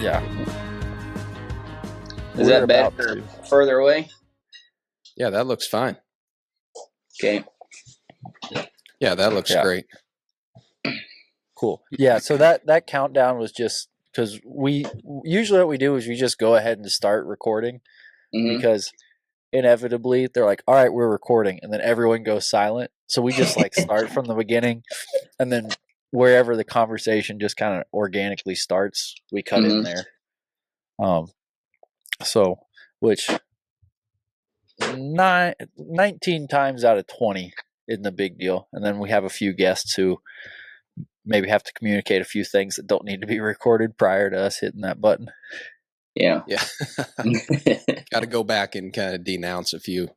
Yeah. Is that better further away? Yeah, that looks fine. Okay. Yeah, that looks great. Cool. Yeah, so that countdown was just because we usually what we do is we just go ahead and start recording because inevitably they're like, all right, we're recording, and then everyone goes silent. So we just like start from the beginning, and then wherever the conversation just kind of organically starts, we cut in there. So which 19 times out of 20 isn't a big deal, and then we have a few guests who maybe have to communicate a few things that don't need to be recorded prior to us hitting that button. Yeah. Got to go back and kind of denounce a few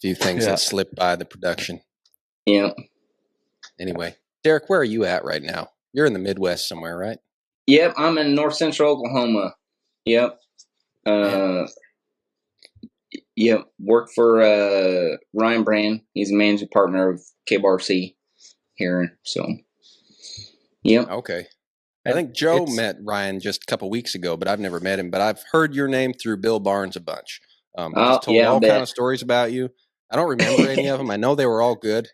things that slipped by the production. Yeah. Anyway, Derek, where are you at right now? You're in the Midwest somewhere, right? Yep, I'm in north central Oklahoma. Yep. Yep. Work for Ryan Brand. He's a managing partner of K Barr C here. So. Yep. Okay. I think Joe met Ryan just a couple weeks ago, but I've never met him. But I've heard your name through Bill Barnes a bunch. He's told all kind of stories about you. I don't remember any of them. I know they were all good.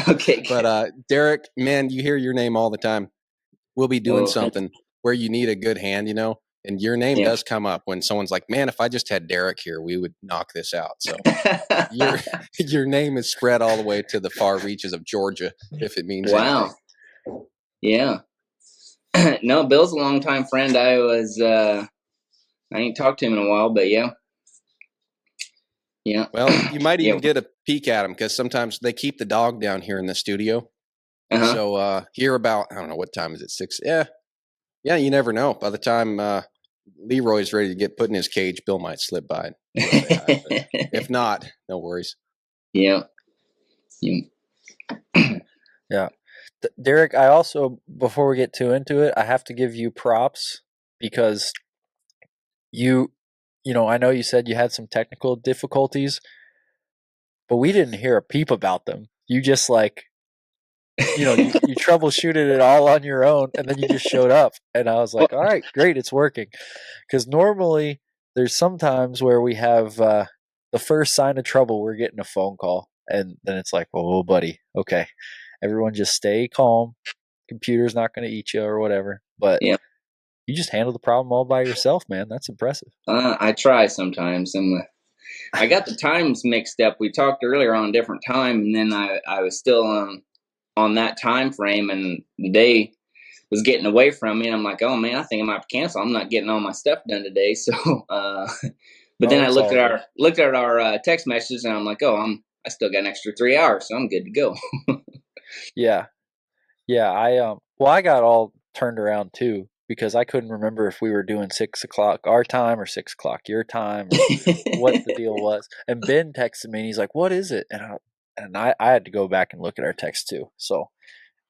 Okay. But Derek, man, you hear your name all the time. We'll be doing something where you need a good hand, and your name does come up when someone's like, man, if I just had Derek here, we would knock this out. So your name is spread all the way to the far reaches of Georgia, if it means anything. Yeah. No, Bill's a longtime friend. I ain't talked to him in a while, but yeah. Well, you might even get a peek at him because sometimes they keep the dog down here in the studio. So here about, I don't know, what time is it? 6? Yeah. You never know. By the time Leroy's ready to get put in his cage, Bill might slip by. If not, no worries. Yeah. Yeah. Derek, I also, before we get too into it, I have to give you props because I know you said you had some technical difficulties, but we didn't hear a peep about them. You just you troubleshooted it all on your own, and then you just showed up. And I was like, all right, great, it's working. Because normally there's some times where we have the first sign of trouble, we're getting a phone call. And then it's like, oh, buddy, okay. Everyone just stay calm. Computer's not going to eat you or whatever. But you just handle the problem all by yourself, man. That's impressive. I try sometimes. I got the times mixed up. We talked earlier on a different time, and then I was still on that time frame, and the day was getting away from me. And I'm like, oh man, I think I might have to cancel. I'm not getting all my stuff done today. So, but then I looked at our text messages, and I'm like, I still got an extra 3 hours, so I'm good to go. Yeah. I got all turned around too because I couldn't remember if we were doing 6 o'clock our time or 6 o'clock your time, or what the deal was. And Ben texted me and he's like, "What is it?" And I had to go back and look at our text too. So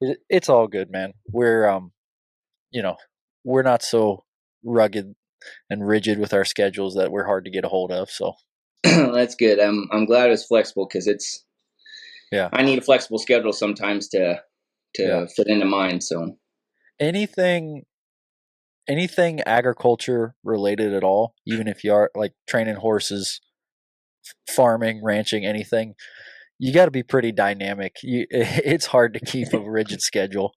it's all good, man. We're we're not so rugged and rigid with our schedules that we're hard to get a hold of. So that's good. I'm glad it's flexible because I need a flexible schedule sometimes to fit into mine. So anything agriculture related at all, even if you are like training horses, farming, ranching, anything, you got to be pretty dynamic. It's hard to keep a rigid schedule.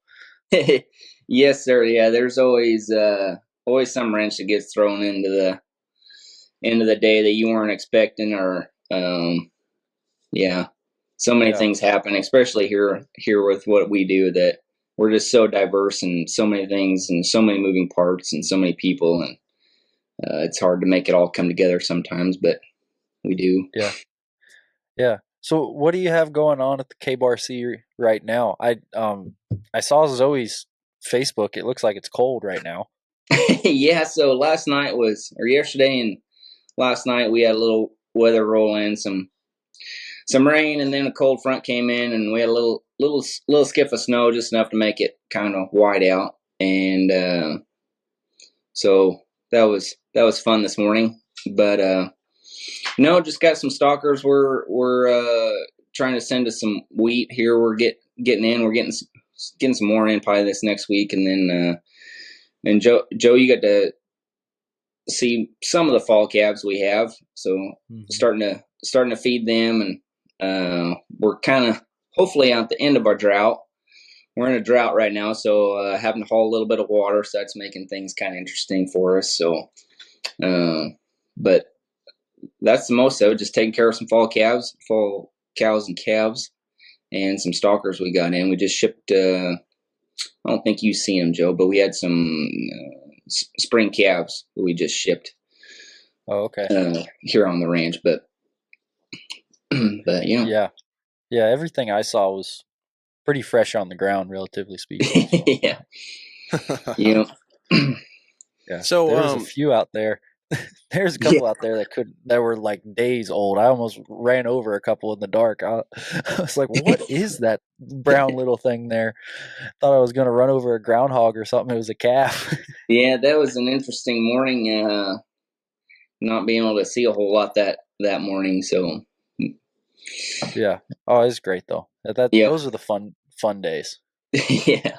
Yes, sir. Yeah, there's always some wrench that gets thrown into the day that you weren't expecting, or so many things happen, especially here with what we do, that we're just so diverse and so many things and so many moving parts and so many people, and it's hard to make it all come together sometimes, but we do. Yeah. So what do you have going on at the K Barr C right now? I saw Zoe's Facebook. It looks like it's cold right now. Yeah. So yesterday and last night we had a little weather roll in, some rain, and then a cold front came in, and we had a little skiff of snow, just enough to make it kind of white out. And so that was fun this morning. But no, just got some stalkers. We're trying to send us some wheat here. We're getting in. We're getting some more in probably this next week, and then and Joe, you got to see some of the fall calves we have. So starting to feed them, and we're kind of hopefully at the end of our drought. We're in a drought right now, so having to haul a little bit of water, so that's making things kind of interesting for us. So, but that's the most of it. Just taking care of some fall cows and calves, and some stalkers we got in. We just shipped. I don't think you've seen them, Joe, but we had some spring calves that we just shipped. Oh, okay. Here on the ranch, but yeah, everything I saw was pretty fresh on the ground, relatively speaking. So. yeah. Yeah. So there's a few out there. There's a couple out there that were like days old. I almost ran over a couple in the dark. I was like, "What is that brown little thing there?" Thought I was going to run over a groundhog or something. It was a calf. Yeah, that was an interesting morning. Not being able to see a whole lot that morning. So. Yeah. Oh, it's great though. Those are the fun days. Yeah.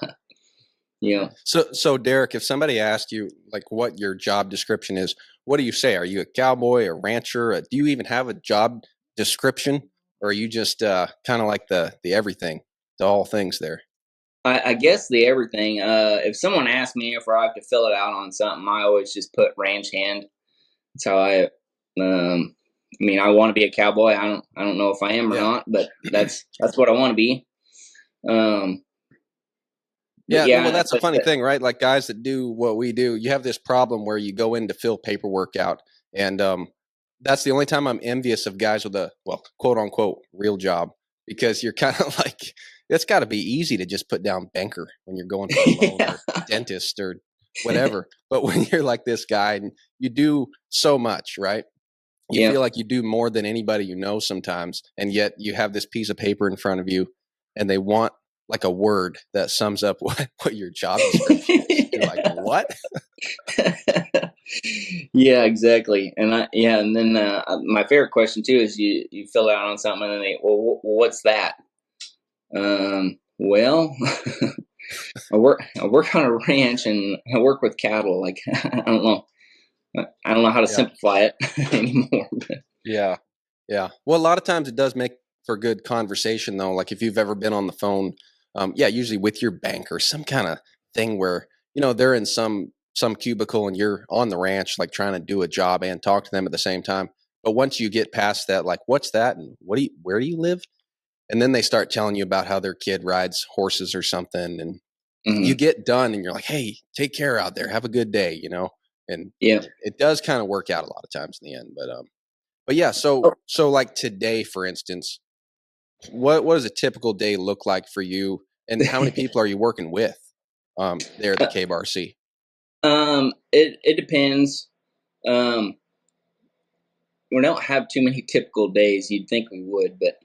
Yeah. So Derek, if somebody asked you like what your job description is, what do you say? Are you a cowboy, a rancher? Do you even have a job description, or are you just kind of like the everything, the all things there? I guess the everything. If someone asks me if I have to fill it out on something, I always just put ranch hand. That's how I. I mean, I want to be a cowboy. I don't know if I am or not, but that's what I want to be. Yeah, well, that's a funny thing, right? Like guys that do what we do, you have this problem where you go in to fill paperwork out, and that's the only time I'm envious of guys with a quote unquote real job, because you're kind of like, it's got to be easy to just put down banker when you're going for a loan or dentist or whatever. But when you're like this guy and you do so much, right? You feel like you do more than anybody you know sometimes, and yet you have this piece of paper in front of you, and they want like a word that sums up what your job description is. You're like, what? Yeah, exactly. And and then my favorite question too is you fill out on something and then what's that? Well, I work on a ranch and I work with cattle. Like I don't know how to simplify it anymore. Yeah. Well, a lot of times it does make for good conversation though. Like if you've ever been on the phone, usually with your bank or some kind of thing where, they're in some cubicle and you're on the ranch, like trying to do a job and talk to them at the same time. But once you get past that, like, what's that? And where do you live? And then they start telling you about how their kid rides horses or something. And you get done and you're like, hey, take care out there. Have a good day, And it does kind of work out a lot of times in the end. But yeah, so like today, for instance, what does a typical day look like for you, and how many people are you working with there at the K Barr C? It depends. We don't have too many typical days. You'd think we would, but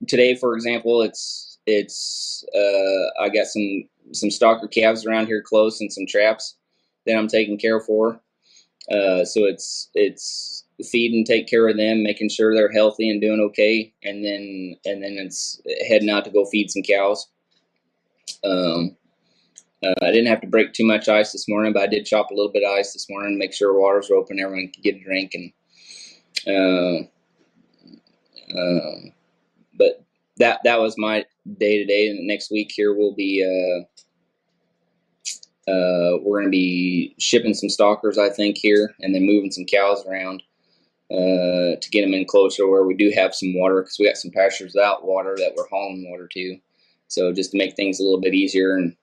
today, for example, it's I got some stalker calves around here close and some traps that I'm taking care for. So it's feed and take care of them, making sure they're healthy and doing okay, and then it's heading out to go feed some cows. I didn't have to break too much ice this morning, but I did chop a little bit of ice this morning to make sure waters were open, everyone could get a drink, and but that was my day to day. And the next week here we'll be we're going to be shipping some stalkers, I think, here, and then moving some cows around to get them in closer where we do have some water, because we got some pastures without water that we're hauling water to. So just to make things a little bit easier, and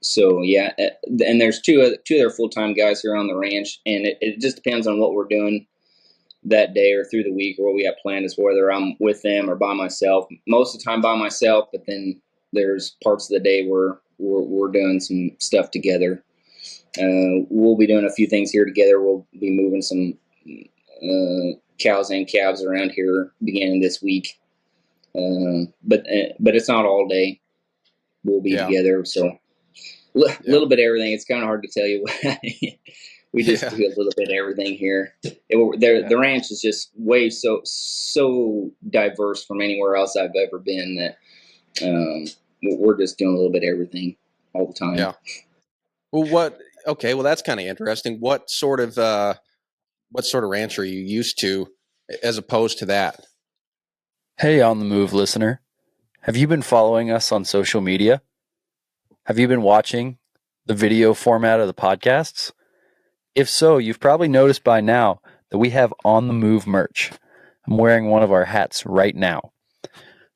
so yeah, and there's two other full-time guys here on the ranch, and it just depends on what we're doing that day or through the week, or what we have planned, is whether I'm with them or by myself. Most of the time by myself, but then there's parts of the day where we're doing some stuff together. We'll be doing a few things here together. We'll be moving some cows and calves around here beginning this week. But it's not all day. We'll be together. So a little bit of everything. It's kind of hard to tell you. We just do a little bit of everything here. The ranch is just way so diverse from anywhere else I've ever been that we're just doing a little bit of everything. all the time. Yeah. Well, well, that's kind of interesting. What sort of ranch are you used to as opposed to that? Hey, On the Move listener. Have you been following us on social media? Have you been watching the video format of the podcasts? If so, you've probably noticed by now that we have On the Move merch. I'm wearing one of our hats right now.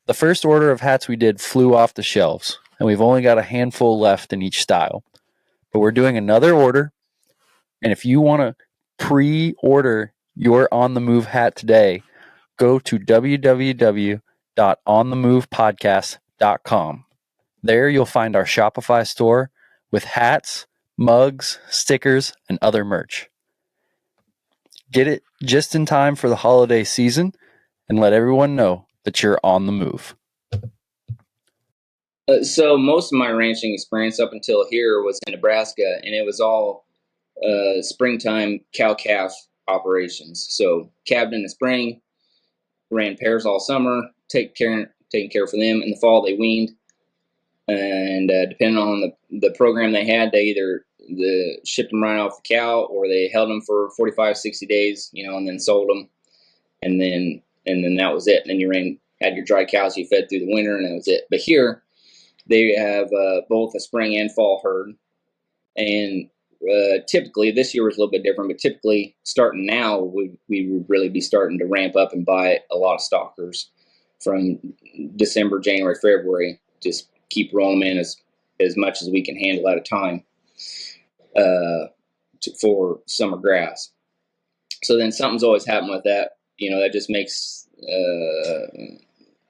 The first order of hats we did flew off the shelves, and we've only got a handful left in each style. But we're doing another order, and if you want to pre-order your On the Move hat today, go to www.onthemovepodcast.com. There you'll find our Shopify store with hats, mugs, stickers, and other merch. Get it just in time for the holiday season and let everyone know that you're on the move. So most of my ranching experience up until here was in Nebraska, and it was all springtime cow-calf operations. So calved in the spring, ran pairs all summer, taking care for them. In the fall, they weaned, and depending on the program they had, they either shipped them right off the cow, or they held them for 45, 60 days, and then sold them, and then that was it. And then you had your dry cows you fed through the winter, and that was it. But here, they have both a spring and fall herd, and typically, this year was a little bit different, but typically starting now, we would really be starting to ramp up and buy a lot of stockers from December, January, February. Just keep rolling in as much as we can handle at a time for summer grass. So then something's always happened with that. That just makes,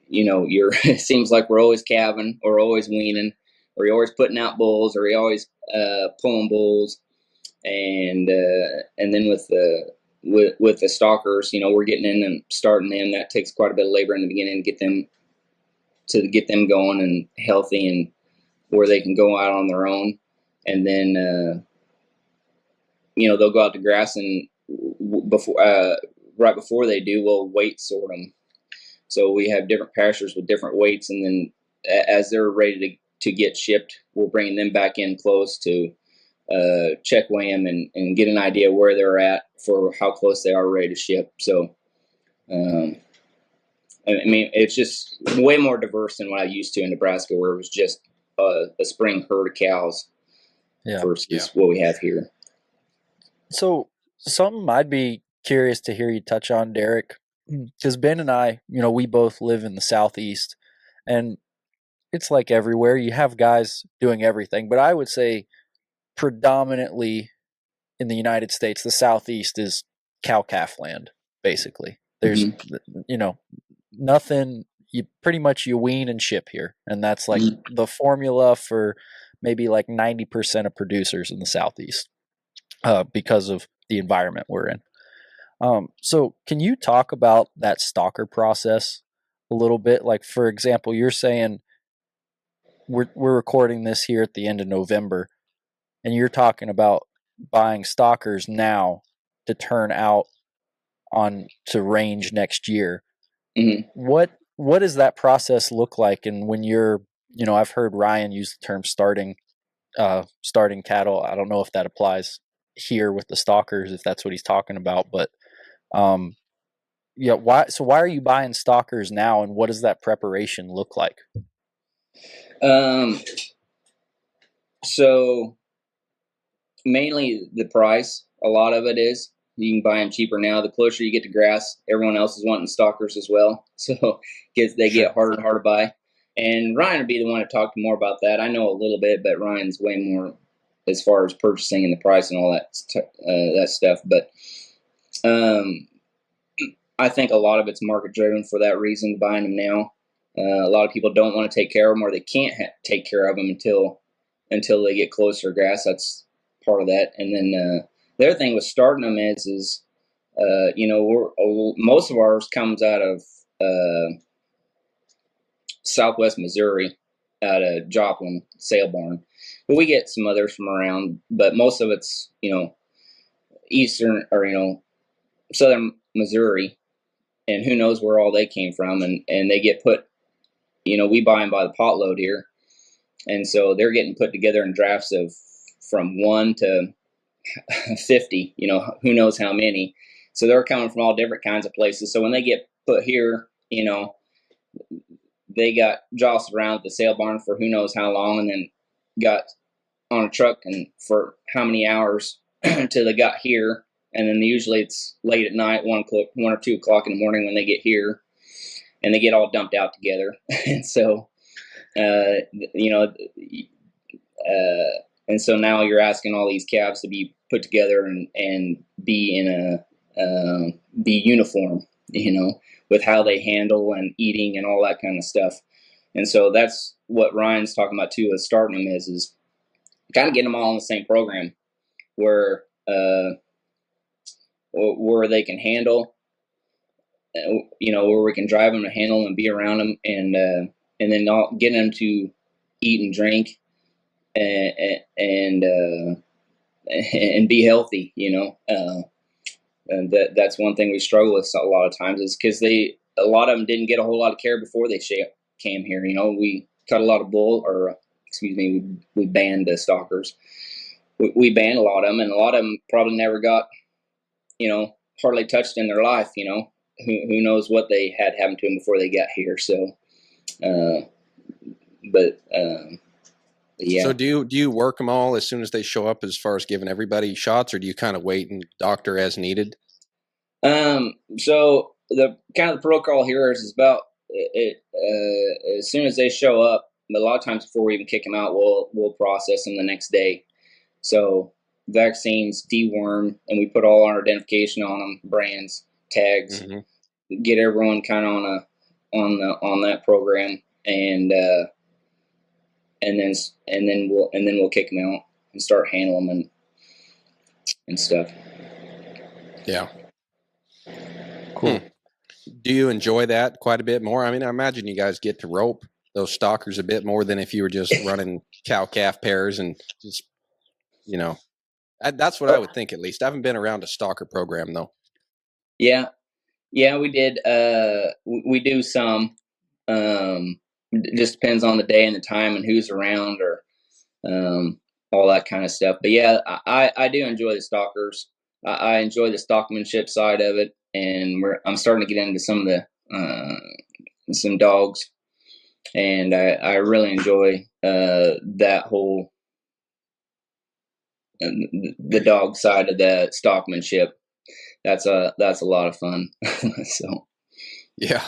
it seems like we're always calving or always weaning, or you're always putting out bulls, or you're always pulling bulls. And then with the stalkers, we're getting in and starting them. That takes quite a bit of labor in the beginning to get them going and healthy, and where they can go out on their own. And then they'll go out to grass, and right before they do, we'll weight sort them. So we have different pastures with different weights, and then as they're ready to get shipped, we're bringing them back in close to check weigh them and get an idea where they're at for how close they are ready to ship. So, it's just way more diverse than what I used to in Nebraska, where it was just a spring herd of cows versus what we have here. So, something I'd be curious to hear you touch on, Derek, because Ben and I, we both live in the Southeast, and it's like everywhere. You have guys doing everything, but I would say predominantly in the United States, the Southeast is cow-calf land, basically. There's, nothing, you pretty much you wean and ship here, and that's like the formula for maybe like 90% of producers in the Southeast because of the environment we're in. So can you talk about that stalker process a little bit? Like, for example, you're saying we're recording this here at the end of November, and you're talking about buying stalkers now to turn out on to range next year. Mm-hmm. What does that process look like? And when you're, I've heard Ryan use the term starting cattle. I don't know if that applies here with the stalkers, if that's what he's talking about, but why are you buying stalkers now, and what does that preparation look like? So mainly the price. A lot of it is you can buy them cheaper now. The closer you get to grass, everyone else is wanting stalkers as well, so they get harder and harder to buy. And Ryan would be the one to talk more about that. I know a little bit, but Ryan's way more as far as purchasing and the price and all that stuff. But I think a lot of it's market driven for that reason, buying them now. A lot of people don't want to take care of them, or they can't take care of them until they get closer to grass. That's part of that. And then the other thing with starting them is most of ours comes out of Southwest Missouri, out of Joplin Sale Barn. But we get some others from around, but most of it's eastern or southern Missouri, and who knows where all they came from. And they get put, we buy them by the pot load here, And so they're getting put together in drafts of from 1 to 50, who knows how many. So they're coming from all different kinds of places. So when they get put here, they got jostled around at the sale barn for who knows how long, and then got on a truck and for how many hours until they got here. And then usually it's late at night, 1 or 2 o'clock in the morning when they get here, and they get all dumped out together. And so, and so now you're asking all these calves to be put together and be in be uniform, with how they handle and eating and all that kind of stuff. And so that's what Ryan's talking about too, with starting them is kind of getting them all in the same program where they can handle, where we can drive them and handle them and be around them, and then getting them to eat and drink and be healthy, and that's one thing we struggle with a lot of times, is because a lot of them didn't get a whole lot of care before they came here. We cut a lot of we banned the stalkers. We banned a lot of them, and a lot of them probably never got, hardly touched in their life. Who knows what they had happen to them before they got here. So, yeah. So do you work them all as soon as they show up, as far as giving everybody shots, or do you kind of wait and doctor as needed? So the kind of the protocol here is about it. As soon as they show up, a lot of times before we even kick them out, we'll process them the next day. So vaccines, deworm, and we put all our identification on them, brands, tags, get everyone kind of on that program, and then we'll kick them out and start handling them and stuff. Yeah. Cool. Do you enjoy that quite a bit more? I mean, I imagine you guys get to rope those stalkers a bit more than if you were just running cow-calf pairs and just, that's what I would think, at least. I haven't been around a stalker program, though. Yeah, we did. We do some. It just depends on the day and the time and who's around, or all that kind of stuff. But yeah, I do enjoy the stalkers. I enjoy the stockmanship side of it, and I'm starting to get into some of the some dogs, and I really enjoy that whole the dog side of the stockmanship. That's a lot of fun. So yeah.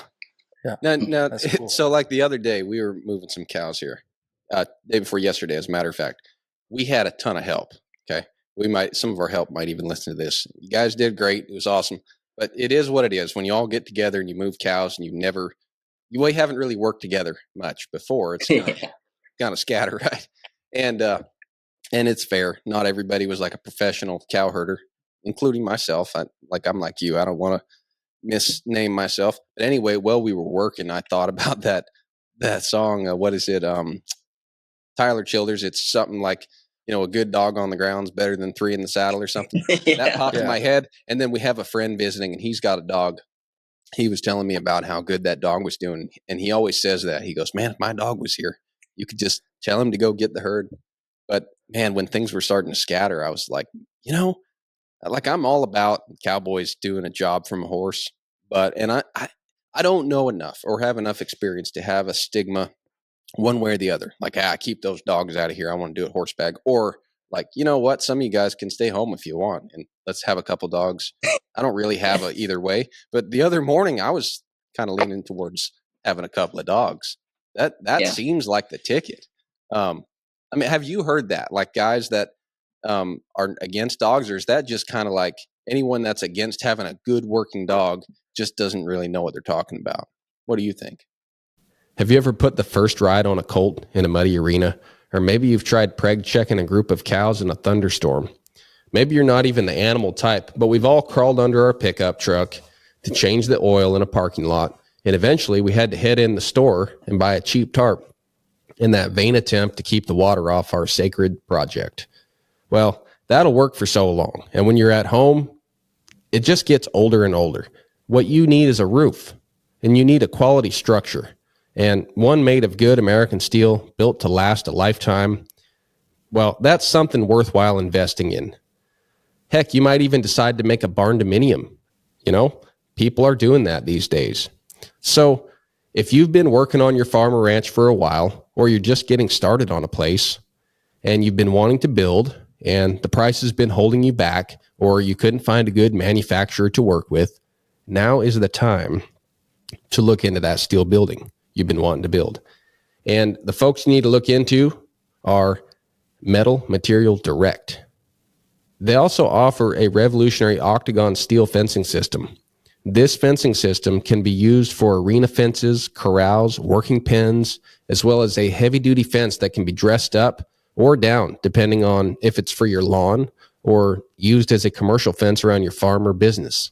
Now cool. So like the other day, we were moving some cows here. Day before yesterday, as a matter of fact, we had a ton of help. Okay, some of our help might even listen to this. You guys did great. It was awesome. But it is what it is. When you all get together and you move cows, and you haven't really worked together much before. It's kind of scatter, right? And it's fair. Not everybody was like a professional cow herder, including myself. I'm like you. I don't want to misname myself. But anyway, while we were working, I thought about that song. What is it? Tyler Childers. It's something like, a good dog on the ground's better than 3 in the saddle or something. That popped in my head. And then we have a friend visiting, and he's got a dog. He was telling me about how good that dog was doing. And he always says that. He goes, man, if my dog was here, you could just tell him to go get the herd. But man, when things were starting to scatter, I was like, I'm all about cowboys doing a job from a horse, and I don't know enough or have enough experience to have a stigma one way or the other. Like, keep those dogs out of here. I want to do it horseback. Or like, you know what? Some of you guys can stay home if you want, and let's have a couple dogs. I don't really have either way. But the other morning, I was kind of leaning towards having a couple of dogs. That seems like the ticket. I mean, have you heard that? Like guys that are against dogs, or is that just kind of like anyone that's against having a good working dog just doesn't really know what they're talking about? What do you think? Have you ever put the first ride on a colt in a muddy arena? Or maybe you've tried preg checking a group of cows in a thunderstorm. Maybe you're not even the animal type, but we've all crawled under our pickup truck to change the oil in a parking lot. And eventually we had to head in the store and buy a cheap tarp in that vain attempt to keep the water off our sacred project. Well, that'll work for so long. And when you're at home, it just gets older and older. What you need is a roof, and you need a quality structure. and one made of good American steel built to last a lifetime, well, that's something worthwhile investing in. Heck, you might even decide to make a barn dominium. You know, people are doing that these days. So if you've been working on your farm or ranch for a while, or you're just getting started on a place and you've been wanting to build and the price has been holding you back, or you couldn't find a good manufacturer to work with, now is the time to look into that steel building you've been wanting to build. And the folks you need to look into are Metal Material Direct. They also offer a revolutionary octagon steel fencing system. This fencing system can be used for arena fences, corrals, working pens, as well as a heavy-duty fence that can be dressed up or down, depending on if it's for your lawn or used as a commercial fence around your farm or business.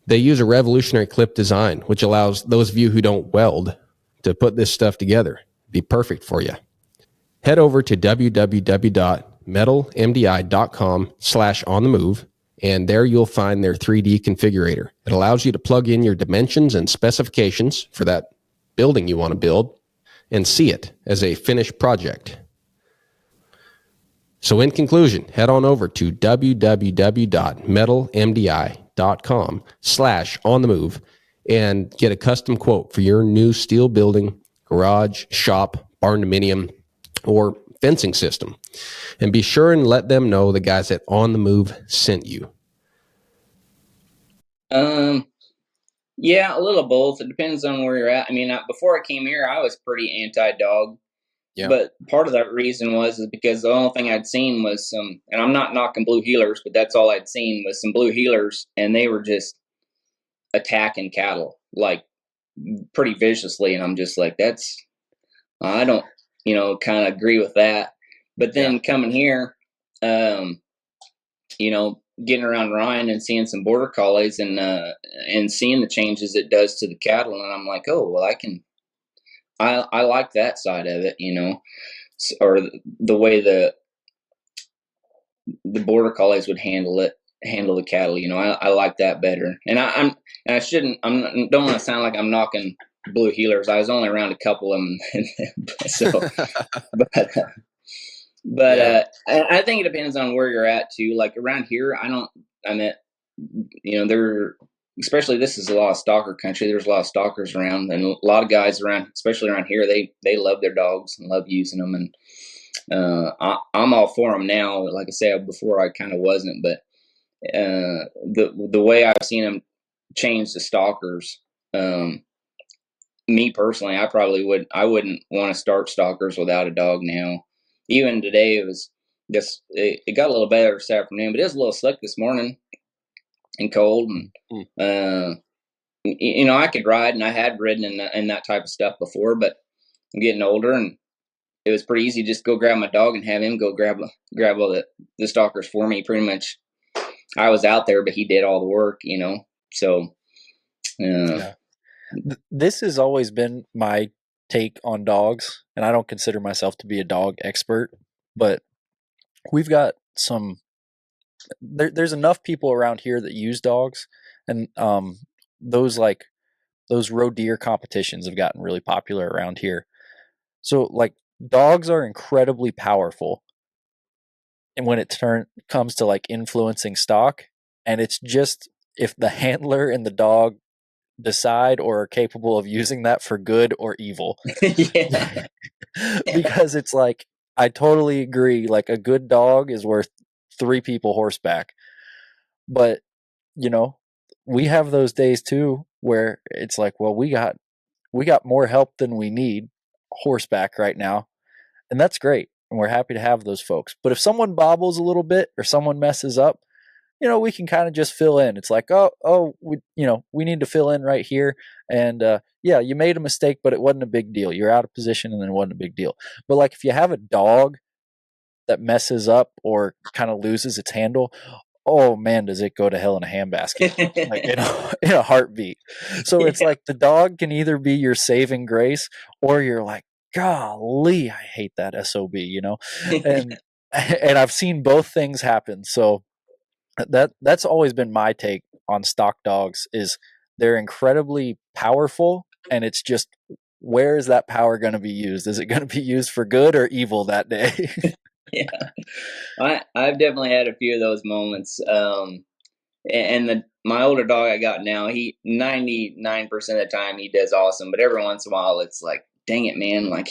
They use a revolutionary clip design, which allows those of you who don't weld to put this stuff together. Be perfect for you. Head over to www.metalmdi.com/onthemove, and there you'll find their 3D configurator. It allows you to plug in your dimensions and specifications for that building you want to build and see it as a finished project. So in conclusion, head on over to www.metalmdi.com/onthemove and get a custom quote for your new steel building, garage, shop, barn dominium, or fencing system. And be sure and let them know the guys at On the Move sent you. Yeah, a little both. It depends on where you're at. I mean, before I came here, I was pretty anti-dog. Yeah. But part of that reason is because the only thing I'd seen was some, and I'm not knocking blue heelers, but that's all I'd seen was some blue heelers, and they were just attacking cattle like pretty viciously. And I'm just like, I don't, kind of agree with that. But then coming here, getting around Ryan and seeing some border collies and seeing the changes it does to the cattle, and I'm like, oh well, I like that side of it, or the way the border collies would handle the cattle. I like that better. And I don't want to sound like I'm knocking blue heelers. I was only around a couple of them, so. But I think it depends on where you're at too. Like around here, especially this is a lot of stalker country. There's a lot of stalkers around, and a lot of guys around, especially around here, they love their dogs and love using them. And I'm all for them now. Like I said before, I kind of wasn't, but the way I've seen them change the stalkers, me personally, I wouldn't want to start stalkers without a dog now. Even today, it got a little better this afternoon, but it was a little slick this morning and cold. And, I could ride, and I had ridden in that type of stuff before, but I'm getting older, and it was pretty easy. Just go grab my dog and have him go grab all the stalkers for me. Pretty much, I was out there, but he did all the work, so. Yeah. This has always been my take on dogs, and I don't consider myself to be a dog expert, but we've got there's enough people around here that use dogs, and those roe deer competitions have gotten really popular around here. So like dogs are incredibly powerful, and when it comes to like influencing stock, and it's just if the handler and the dog decide or are capable of using that for good or evil. Yeah. Because it's like, I totally agree. Like a good dog is worth 3 people horseback. But, we have those days too where it's like, well, we got more help than we need horseback right now. And that's great. And we're happy to have those folks. But if someone bobbles a little bit or someone messes up, we can kind of just fill in. It's like, we need to fill in right here. And you made a mistake, but it wasn't a big deal. You're out of position and then it wasn't a big deal. But like if you have a dog that messes up or kind of loses its handle, oh man, does it go to hell in a handbasket, like in a heartbeat. So it's like the dog can either be your saving grace or you're like, golly, I hate that SOB, and I've seen both things happen. So that's always been my take on stock dogs is they're incredibly powerful, and it's just where is that power going to be used? Is it going to be used for good or evil that day? Yeah, I've definitely had a few of those moments. And my older dog I got now, he 99% of the time he does awesome, but every once in a while it's like, dang it, man, like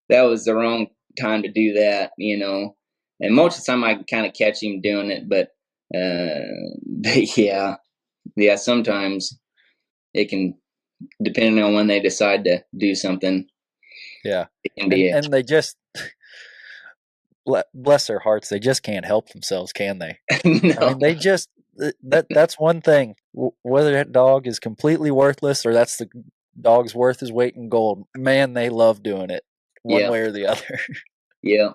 that was the wrong time to do that, And most of the time I can kind of catch him doing it, but yeah, sometimes it can, depending on when they decide to do something. Yeah, it can be and they just, bless their hearts, they just can't help themselves, can they? no. I mean, they just that's one thing. Whether that dog is completely worthless or that's the dog's worth his weight in gold, man, they love doing it one Yeah. way or the other. Yeah,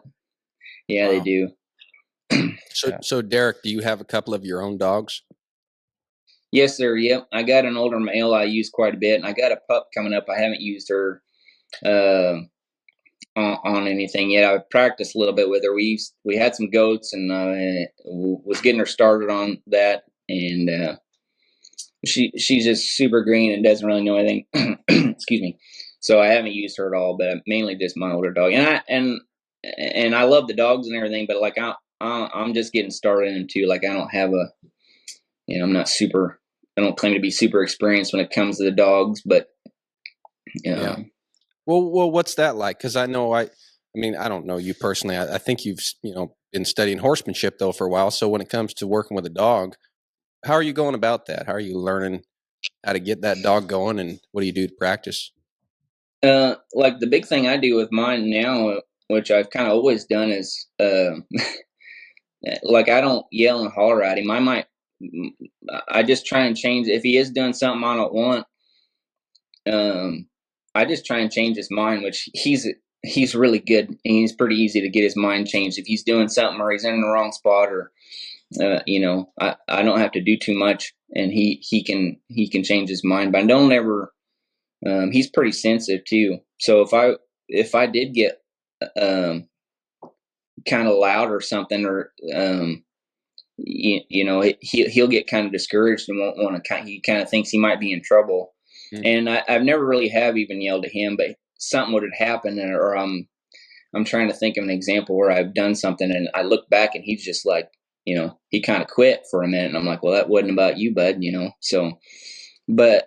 they Wow. do. So Derek, do you have a couple of your own dogs? Yes, sir. Yep. I got an older male I use quite a bit, and I got a pup coming up. I haven't used her on anything yet. I practiced a little bit with her. We had some goats, and was getting her started on that. And she's just super green and doesn't really know anything. Excuse me. So I haven't used her at all, but mainly just my older dog. And I love the dogs and everything, but like I'm just getting started in them too. Like I don't have I'm not super. I don't claim to be super experienced when it comes to the dogs, but Yeah. Well, what's that like? Because I know I mean, I don't know you personally. I think you've been studying horsemanship though for a while. So when it comes to working with a dog, how are you going about that? How are you learning how to get that dog going, and what do you do to practice? Like the big thing I do with mine now, which I've kind of always done, is like I don't yell and holler at him. I just try and change. If he is doing something I don't want, I just try and change his mind. Which he's really good, and he's pretty easy to get his mind changed. If he's doing something or he's in the wrong spot, or I don't have to do too much, and he can change his mind. But I don't ever. He's pretty sensitive too. So if I did get kind of loud or something, or he'll get kind of discouraged and won't want to. He kind of thinks he might be in trouble. And I've never really have even yelled at him, but something would have happened, or I'm trying to think of an example where I've done something and I look back and he's just like, he kind of quit for a minute, and I'm like, well, that wasn't about you, bud. So, but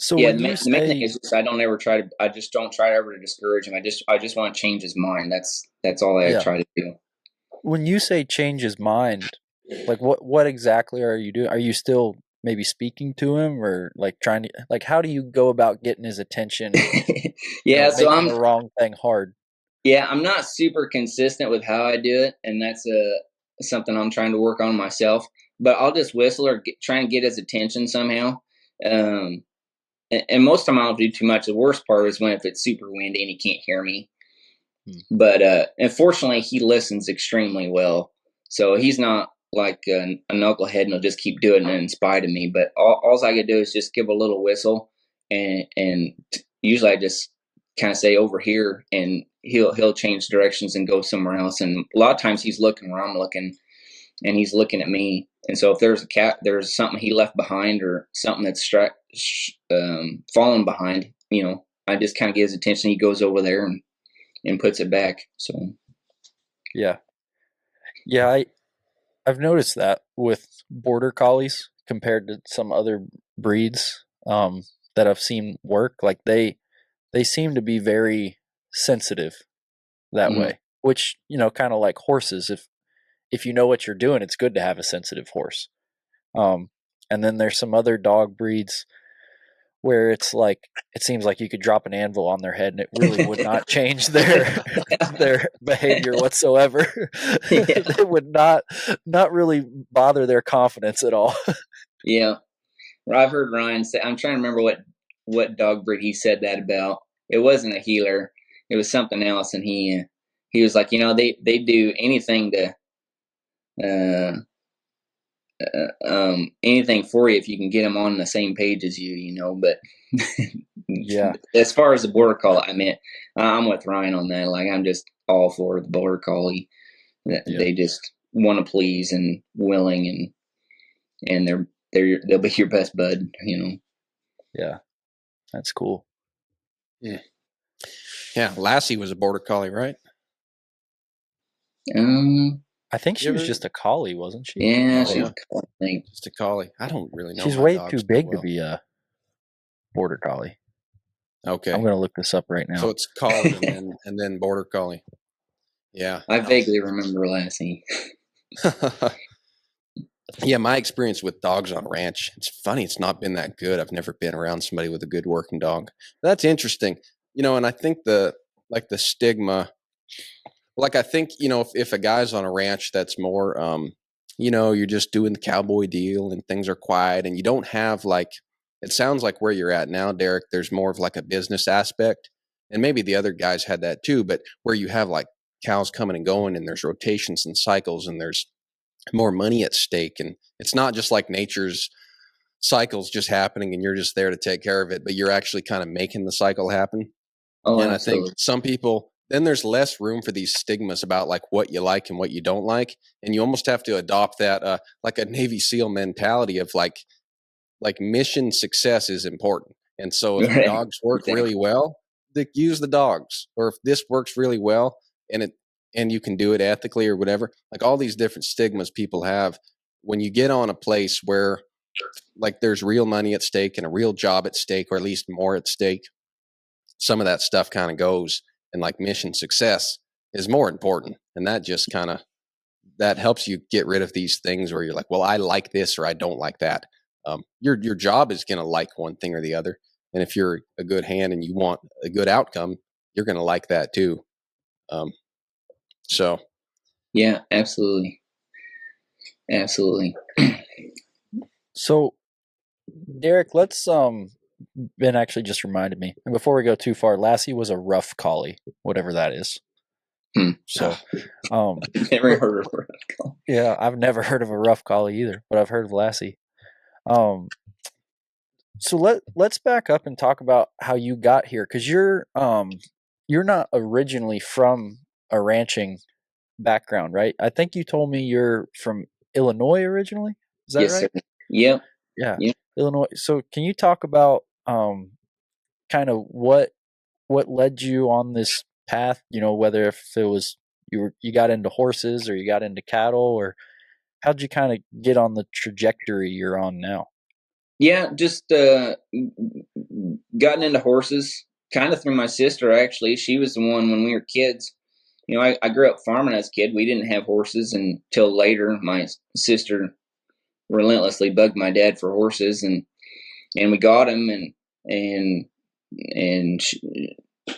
So yeah, when the you main thing say, is just I just don't try ever to discourage him. I just want to change his mind. That's all I yeah, try to do. when you say change his mind, like what exactly are you doing? Are you still maybe speaking to him, or like trying to, like, how do you go about getting his attention, Yeah, so making the wrong thing hard? I'm not super consistent with how I do it, and that's something I'm trying to work on myself. But I'll just whistle or try and get his attention somehow. Um, and most of the time I don't do too much. The worst part is when if it's super windy and he can't hear me. But unfortunately, he listens extremely well. So he's not like a knucklehead and he'll just keep doing it in spite of me. But all I can do is just give a little whistle, and usually I just kind of say over here, and he'll change directions and go somewhere else. And a lot of times he's looking where I'm looking, and he's looking at me. And so if there's something he left behind or something that's fallen behind, I just kind of get his attention. He goes over there and puts it back. So Yeah, I've noticed that with border collies compared to some other breeds that I've seen work. Like they seem to be very sensitive that way, which kind of like horses. If you know what you're doing, it's good to have a sensitive horse. And then there's some other dog breeds where it's like it seems like you could drop an anvil on their head and it really would not change their behavior whatsoever. Yeah. They would not really bother their confidence at all. Yeah. Well, I've heard Ryan say, I'm trying to remember what dog breed he said that about. It wasn't a healer. It was something else. And he was like, they do anything to, anything for you if you can get them on the same page as you, but Yeah. As far as the border collie, I mean, I'm with Ryan on that. Like, I'm just all for the border collie. They just want to please and willing, and they'll be your best bud. Yeah. That's cool. Yeah, Lassie was a border collie, right? I think she was just a collie, wasn't she? Yeah, Oh, she's yeah. I think. Just a collie. I don't really know She's my way dogs too that big well. to be a border collie. Okay. I'm going to look this up right now. So it's collie and then border collie. Yeah. I vaguely remember Lassie. Yeah, my experience with dogs on a ranch, it's funny, it's not been that good. I've never been around somebody with a good working dog. That's interesting. And I think the stigma, like I think, if a guy's on a ranch that's more you're just doing the cowboy deal and things are quiet and you don't have it sounds like where you're at now, Derek, there's more of like a business aspect. And maybe the other guys had that too, but where you have like cows coming and going and there's rotations and cycles and there's more money at stake. And it's not just like nature's cycles just happening and you're just there to take care of it, but you're actually kind of making the cycle happen. Oh, And absolutely. I think some people, then there's less room for these stigmas about like what you like and what you don't like. And you almost have to adopt that, like a Navy SEAL mentality of like mission success is important. And so if your dogs work really well, use the dogs. Or if this works really well and you can do it ethically or whatever, like all these different stigmas people have, when you get on a place where like there's real money at stake and a real job at stake, or at least more at stake, some of that stuff kind of goes, and like mission success is more important. And that just kind of, that helps you get rid of these things where you're like, well, I like this or I don't like that. Your job is going to like one thing or the other. And if you're a good hand and you want a good outcome, you're going to like that too. So. Yeah, absolutely. Absolutely. So, Derek, let's Ben actually just reminded me. And before we go too far, Lassie was a rough collie, whatever that is. So, never heard of her. Yeah, I've never heard of a rough collie either, but I've heard of Lassie. So let's back up and talk about how you got here, because you're not originally from a ranching background, right? I think you told me you're from Illinois originally. Is that Yes, right? sir. Yep. Yeah, Yep. Illinois. So can you talk about kind of what led you on this path? Whether if it was you got into horses or you got into cattle, or how'd you kind of get on the trajectory you're on now? Yeah, just gotten into horses kind of through my sister, actually. She was the one when we were kids. I grew up farming as a kid. We didn't have horses until later. My sister relentlessly bugged my dad for horses, and we got him, and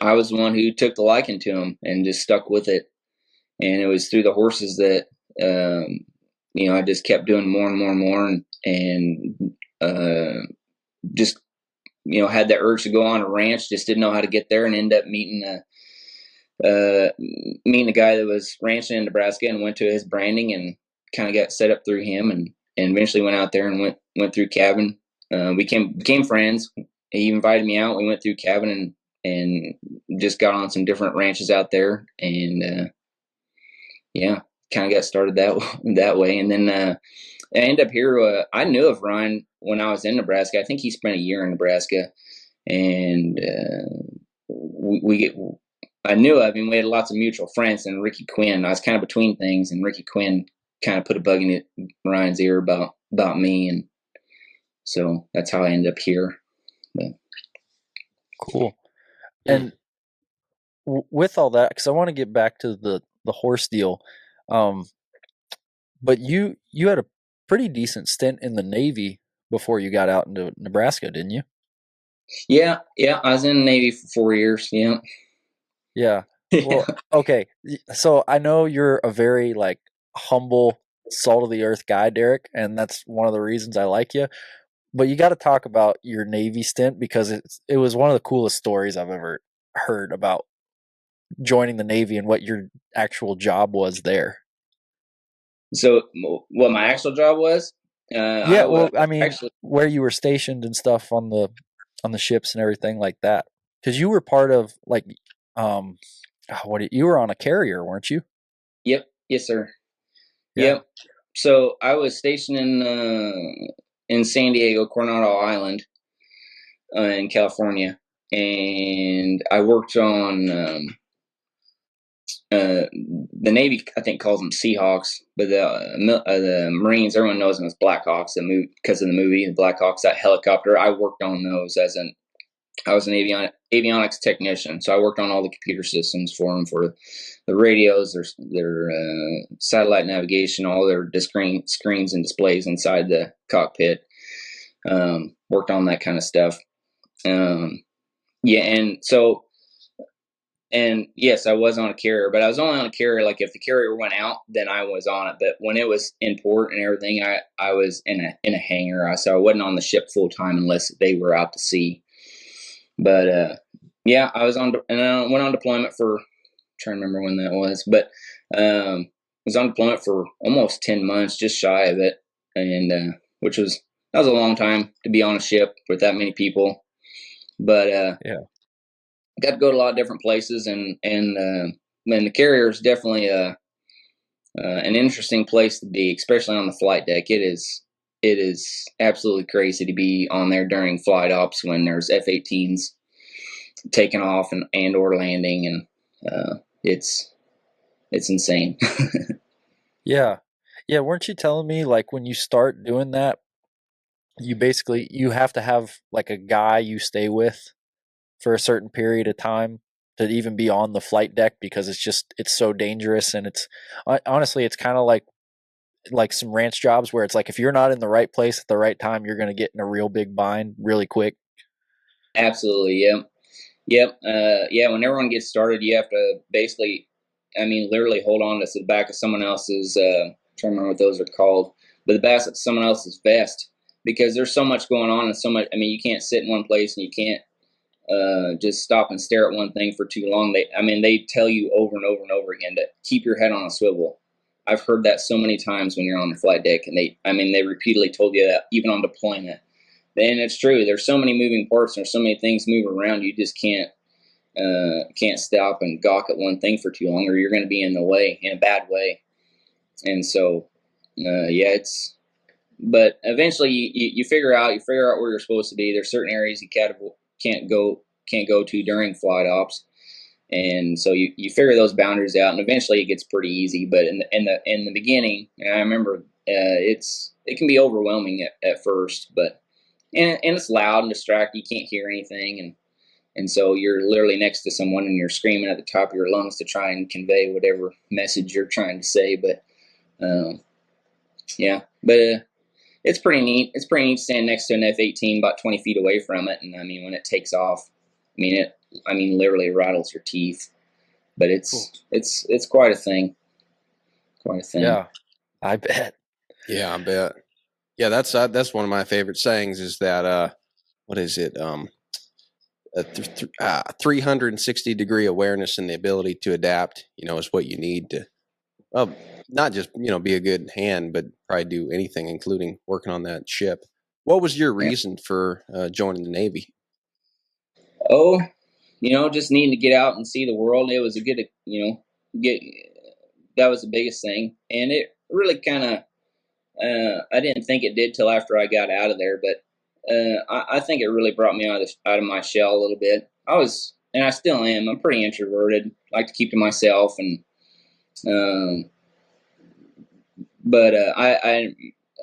I was the one who took the liking to him and just stuck with it. And it was through the horses that I just kept doing more and more and more, and just had the urge to go on a ranch. Just didn't know how to get there, and ended up meeting a guy that was ranching in Nebraska, and went to his branding and kind of got set up through him, and eventually went out there and went through cabin. We became friends. He invited me out. We went through cabin and just got on some different ranches out there, and kind of got started that way. And then I ended up here. I knew of Ryan when I was in Nebraska. I think he spent a year in Nebraska, and I knew of him. We had lots of mutual friends, and Ricky Quinn. I was kind of between things, and Ricky Quinn kind of put a bug in Ryan's ear about me, and so that's how I ended up here. But. Cool. And with all that, because I want to get back to the horse deal, but you had a pretty decent stint in the Navy before you got out into Nebraska, didn't you? Yeah. I was in the Navy for 4 years. Yeah. Yeah. Well, okay. So I know you're a very humble, salt of the earth guy, Derek, and that's one of the reasons I like you. But you got to talk about your Navy stint, because it was one of the coolest stories I've ever heard about joining the Navy and what your actual job was there. So what my actual job was? I mean, where you were stationed and stuff on the ships and everything like that, because you were part of you were on a carrier, weren't you? Yep. Yes, sir. Yeah. Yep. So I was stationed in San Diego, Coronado Island. in California, and I worked on the Navy. I think calls them Seahawks, but the Marines, everyone knows them as Blackhawks. Because of the movie, the Blackhawks, that helicopter. I worked on those I was an avionics technician, so I worked on all the computer systems for them, for the radios, their satellite navigation, all their screens and displays inside the cockpit. Worked on that kind of stuff. Yeah, and yes, I was on a carrier, but I was only on a carrier, like if the carrier went out, then I was on it. But when it was in port and everything, I was in a hangar, so I wasn't on the ship full time unless they were out to sea. But yeah, I was on, and I went on deployment for, I'm trying to remember when that was, but was on deployment for almost 10 months, just shy of it, and that was a long time to be on a ship with that many people. But yeah, got to go to a lot of different places, and the carrier is definitely an interesting place to be, especially on the flight deck. It is absolutely crazy to be on there during flight ops when there's F-18s taking off and or landing, and it's insane. yeah, yeah. Weren't you telling me like when you start doing that, you have to have like a guy you stay with for a certain period of time to even be on the flight deck because it's so dangerous, and it's honestly it's kind of like some ranch jobs where it's like if you're not in the right place at the right time, you're going to get in a real big bind really quick. Absolutely, yep. Yeah, when everyone gets started, you have to basically, I mean, literally hold on to the back of someone else's. I'm trying to remember what those are called, but the back of someone else's vest, because there's so much going on and so much. I mean, you can't sit in one place and you can't just stop and stare at one thing for too long. They tell you over and over and over again to keep your head on a swivel. I've heard that so many times when you're on the flight deck, and they repeatedly told you that even on deployment. And it's true. There's so many moving parts. There's so many things moving around. You just can't stop and gawk at one thing for too long, or you're going to be in the way, in a bad way. And so, yeah, but eventually you figure out where you're supposed to be. There's certain areas you can't go to during flight ops, and so you figure those boundaries out, and eventually it gets pretty easy. But in the beginning, and I remember it can be overwhelming at first, but and it's loud and distracting. You can't hear anything, and so you're literally next to someone and you're screaming at the top of your lungs to try and convey whatever message you're trying to say. But yeah, but it's pretty neat. It's pretty neat standing next to an F-18 about 20 feet away from it. And I mean, when it takes off, it literally rattles your teeth. But it's quite a thing. Quite a thing. Yeah, I bet. Yeah, I bet. Yeah, that's one of my favorite sayings is that what is it? 360-degree awareness and the ability to adapt, is what you need to not just, be a good hand, but probably do anything, including working on that ship. What was your reason for joining the Navy? Oh, just needing to get out and see the world. It was a good, that was the biggest thing. And it really kind of, I didn't think it did till after I got out of there, but I think it really brought me out of my shell a little bit. And I still am. I'm pretty introverted. Like to keep to myself, and but I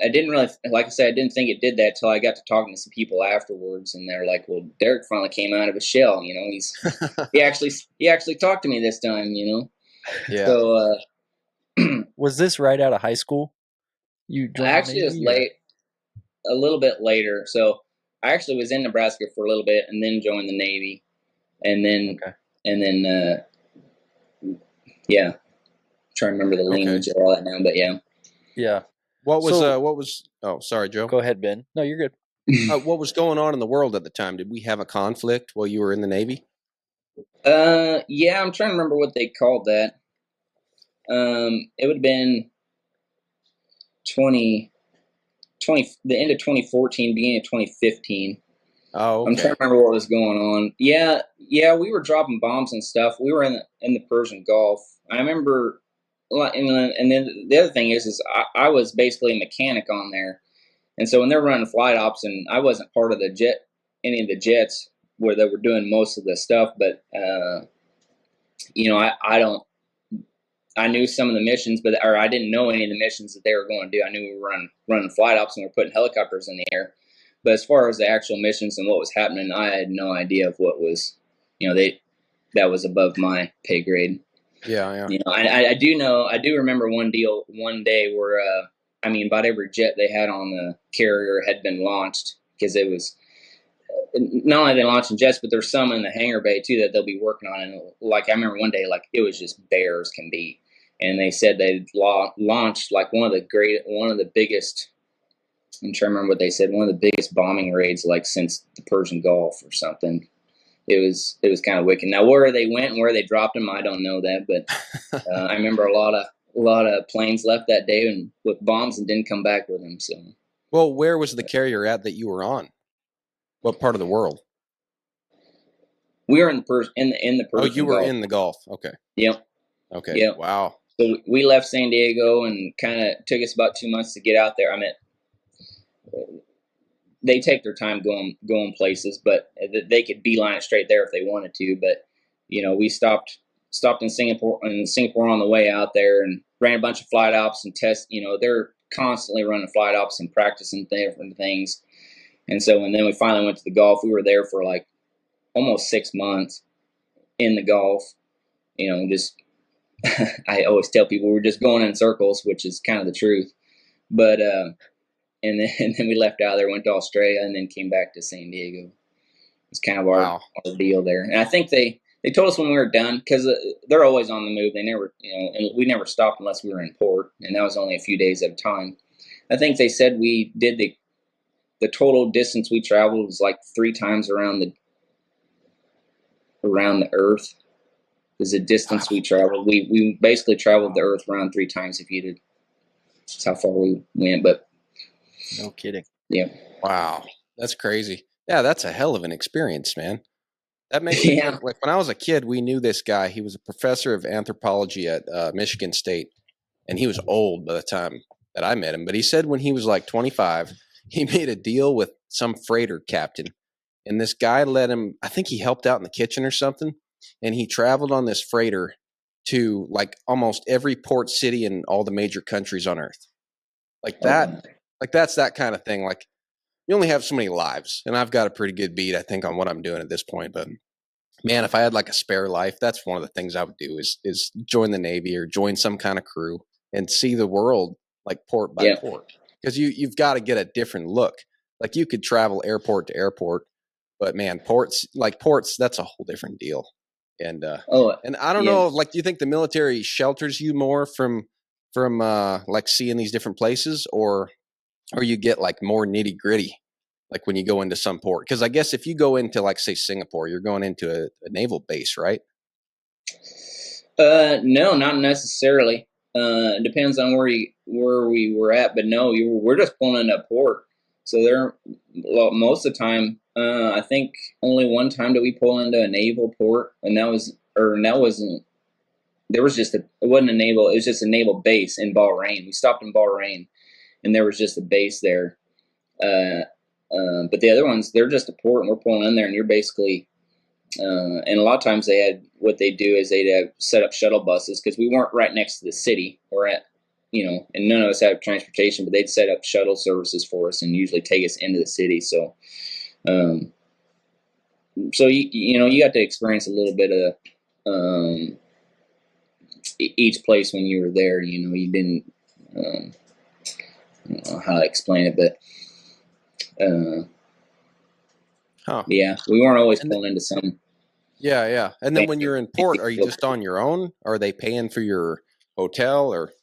didn't really, like I said, I didn't think it did that till I got to talking to some people afterwards, and they're like, "Well, Derek finally came out of his shell. He actually talked to me this time. Yeah. So was this right out of high school? You joined actually, the it was Navy, late. A little bit later. So I actually was in Nebraska for a little bit and then joined the Navy. And then, yeah, I'm trying to remember the lineage of all that now, but yeah. Yeah. What was, oh, sorry, Joe. Go ahead, Ben. No, you're good. What was going on in the world at the time? Did we have a conflict while you were in the Navy? Yeah, I'm trying to remember what they called that. It would have been the end of 2014, beginning of 2015. Oh, okay. I'm trying to remember what was going on. Yeah, we were dropping bombs and stuff. We were in the Persian Gulf. I remember, and then the other thing is I was basically a mechanic on there, and so when they're running flight ops, and I wasn't part of the jet any of the jets where they were doing most of the stuff, but I knew some of the missions, or I didn't know any of the missions that they were going to do. I knew we were running flight ops and we were putting helicopters in the air. But as far as the actual missions and what was happening, I had no idea of what was, that was above my pay grade. Yeah. I do remember one day where, about every jet they had on the carrier had been launched, because it was, not only are they launching jets, but there's some in the hangar bay too that they'll be working on. And like, I remember one day, like, it was just bare as can be. And they said they launched like one of the biggest, I'm trying to remember what they said, one of the biggest bombing raids like since the Persian Gulf or something. It was kind of wicked. Now, where they went and where they dropped them, I don't know that, but I remember a lot of planes left that day and with bombs and didn't come back with them. So, well, where was the carrier at that you were on? What part of the world? We were in the Persian Oh, you were Gulf. in the Gulf. Okay. Yep. Okay. Yep. Wow. So we left San Diego, and kind of took us about 2 months to get out there. I mean, they take their time going places, but they could beeline it straight there if they wanted to. But we stopped in Singapore on the way out there and ran a bunch of flight ops and tests. They're constantly running flight ops and practicing different things. And so, and then we finally went to the Gulf. We were there for like almost 6 months in the Gulf. Just I always tell people we're just going in circles, which is kind of the truth. But and then we left out there, went to Australia, and then came back to San Diego. It's kind of our deal there. And I think they told us when we were done, because they're always on the move. They never, and we never stopped unless we were in port, and that was only a few days at a time. I think they said we did the total distance we traveled was like 3 times around the Earth. Is the distance we traveled. We basically traveled the Earth around 3 times if you did. That's how far we went. But no kidding. Yeah. Wow, that's crazy. Yeah, that's a hell of an experience, man. That makes me think, like, when I was a kid, we knew this guy. He was a professor of anthropology at Michigan State, and he was old by the time that I met him. But he said when he was like 25, he made a deal with some freighter captain, and this guy let him. I think he helped out in the kitchen or something. And he traveled on this freighter to like almost every port city in all the major countries on Earth. Like that, like that's that kind of thing. Like, you only have so many lives, and I've got a pretty good beat, I think, on what I'm doing at this point. But man, if I had like a spare life, that's one of the things I would do is join the Navy or join some kind of crew and see the world like port by port. Because you've got to get a different look. Like, you could travel airport to airport, but man, ports, that's a whole different deal. And and I don't know, like, do you think the military shelters you more from like seeing these different places, or you get like more nitty gritty, like when you go into some port? Because I guess if you go into, like, say, Singapore, you're going into a naval base, right? No, not necessarily. It depends on where we were at, but no, we're just pulling into a port. So most of the time, I think only one time did we pull into a naval port, and it wasn't a naval, it was just a naval base in Bahrain. We stopped in Bahrain, and there was just a base there. But the other ones, they're just a port, and we're pulling in there, and you're basically, and a lot of times what they do is they'd have set up shuttle buses, because we weren't right next to the city. We're at, and none of us have transportation, but they'd set up shuttle services for us and usually take us into the city. So, you got to experience a little bit of each place when you were there. You didn't, I don't know how to explain it, but yeah, we weren't always pulling into some. Yeah. And then when you're in port, are you just on your own? Are they paying for your hotel, or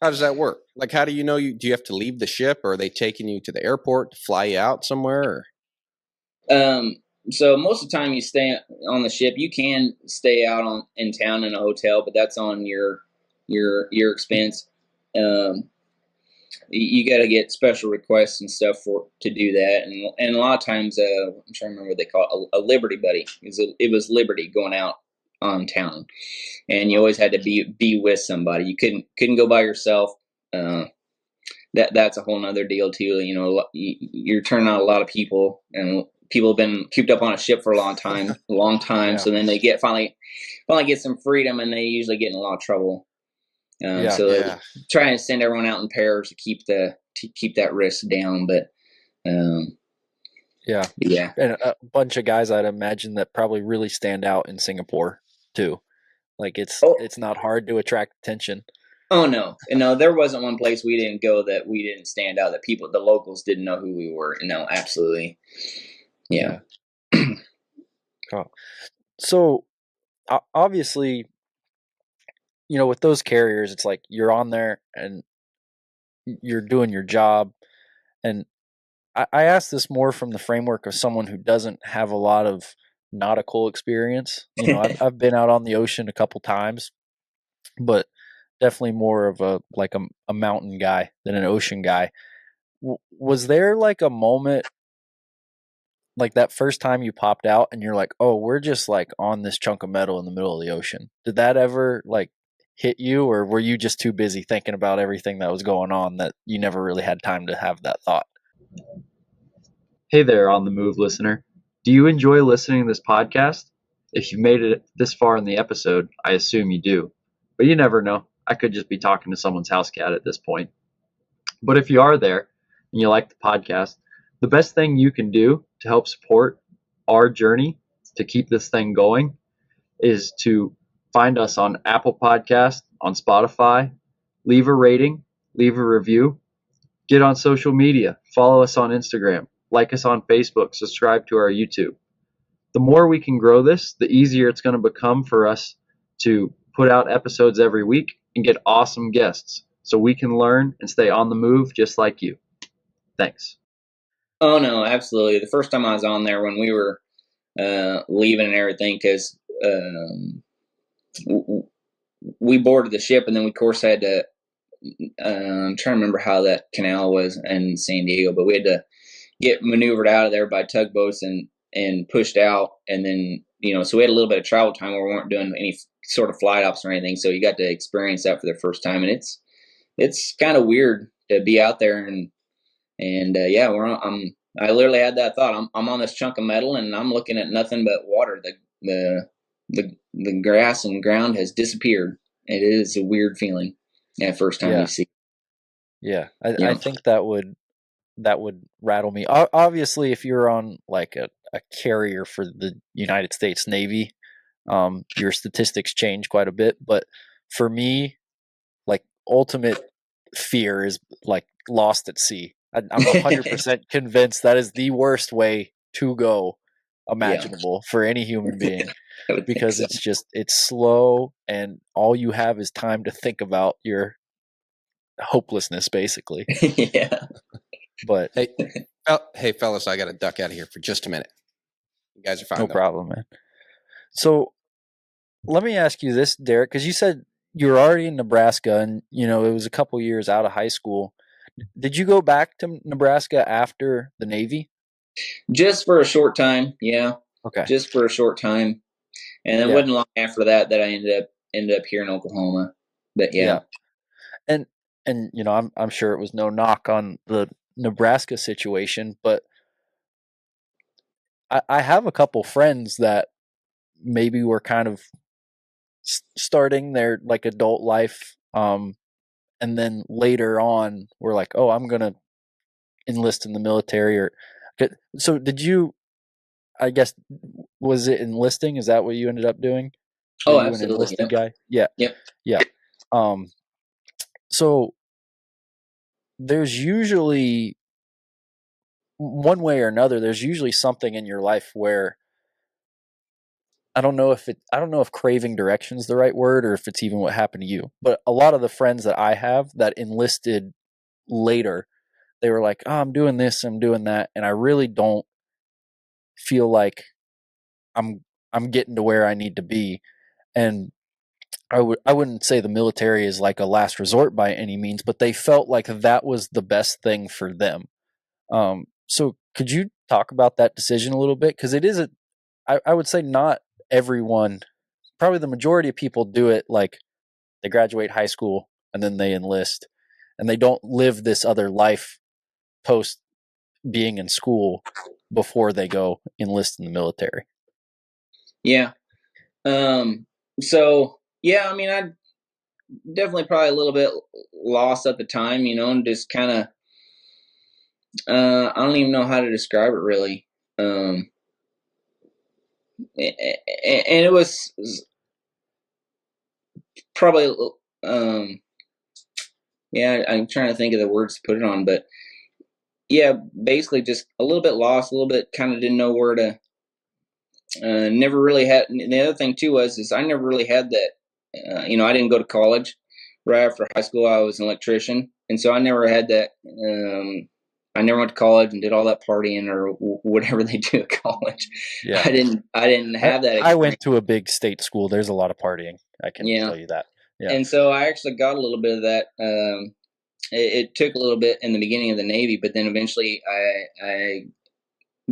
how does that work? Like, how do you know do you have to leave the ship, or are they taking you to the airport to fly you out somewhere? Or? So most of the time you stay on the ship. You can stay out in town in a hotel, but that's on your expense. You got to get special requests and stuff to do that, and a lot of times, I'm trying to remember what they call it, a Liberty Buddy. It was Liberty going out on town, and you always had to be with somebody. You couldn't go by yourself. That's a whole nother deal too. You're turning out a lot of people, and people have been cooped up on a ship for a long time. Yeah. So then they finally get some freedom, and they usually get in a lot of trouble. So they're trying to send everyone out in pairs to keep that risk down. But yeah, and a bunch of guys I'd imagine that probably really stand out in Singapore too. Like it's not hard to attract attention. Oh no, there wasn't one place we didn't go that we didn't stand out. That the locals didn't know who we were. No, absolutely. Yeah. Oh. So obviously, with those carriers, it's like you're on there and you're doing your job. And I ask this more from the framework of someone who doesn't have a lot of nautical experience. I've been out on the ocean a couple times, but definitely more of a mountain guy than an ocean guy. Was there like a moment, like that first time you popped out and you're like, oh, we're just like on this chunk of metal in the middle of the ocean? Did that ever like hit you, or were you just too busy thinking about everything that was going on that you never really had time to have that thought? Hey there, On the Move listener. Do you enjoy listening to this podcast? If you've made it this far in the episode, I assume you do. But you never know. I could just be talking to someone's house cat at this point. But if you are there and you like the podcast, the best thing you can do to help support our journey to keep this thing going is to find us on Apple Podcast, on Spotify, leave a rating, leave a review, get on social media, follow us on Instagram, like us on Facebook, subscribe to our YouTube. The more we can grow this, the easier it's going to become for us to put out episodes every week and get awesome guests so we can learn and stay on the move just like you. Thanks. Oh, no, absolutely. The first time I was on there when we were leaving and everything, because we boarded the ship, and then we, of course, had to I'm trying to remember how that canal was in San Diego, but we had to get maneuvered out of there by tugboats and pushed out. And then, so we had a little bit of travel time where we weren't doing any sort of flight ops or anything. So you got to experience that for the first time. And it's kind of weird to be out there and yeah, I literally had that thought. I'm on this chunk of metal and I'm looking at nothing but water. The grass and ground has disappeared. It is a weird feeling that first time you see. Yeah. I think that would rattle me. Obviously, if you're on like a carrier for the United States Navy, your statistics change quite a bit. But for me, like ultimate fear is like lost at sea. I'm 100% convinced that is the worst way to go imaginable for any human being, because it's slow and all you have is time to think about your hopelessness, basically. Yeah. But hey, fellas, I got to duck out of here for just a minute. You guys are fine. No problem, man. So let me ask you this, Derek, because you said you were already in Nebraska and, it was a couple years out of high school. Did you go back to Nebraska after the Navy? Just for a short time. Yeah. Okay. Just for a short time. And it wasn't long after that I ended up here in Oklahoma. But yeah. And I'm sure it was no knock on the Nebraska situation, but I have a couple friends that maybe were kind of starting their like adult life, and then later on we're like, oh, I'm gonna enlist in the military. So did you, I guess, was it enlisting? Is that what you ended up doing? Oh, absolutely. You an enlisted guy? Yeah. Yep. Yeah. So there's usually, one way or another, there's usually something in your life where I don't know if craving direction is the right word, or if it's even what happened to you. But a lot of the friends that I have that enlisted later, they were like, oh, I'm doing this, I'm doing that, and I really don't feel like I'm getting to where I need to be. And I wouldn't say the military is like a last resort by any means, but they felt like that was the best thing for them. So could you talk about that decision a little bit? Because it is I would say not everyone, probably the majority of people do it like they graduate high school and then they enlist, and they don't live this other life post being in school. before they go enlist in the military? Yeah. So yeah, I mean, I definitely probably a little bit lost at the time, and just kind of, I don't even know how to describe it really. And it was probably, yeah, I'm trying to think of the words to put it on, but yeah, basically just a little bit lost, a little bit kind of didn't know where to. Never really had. And the other thing too is I never really had that. I didn't go to college. Right after high school, I was an electrician, and so I never had that. I never went to college and did all that partying or whatever they do at college. Yeah. I didn't have that experience. I went to a big state school. There's a lot of partying. I can tell you that. Yeah. And so I actually got a little bit of that. It took a little bit in the beginning of the Navy, but then eventually I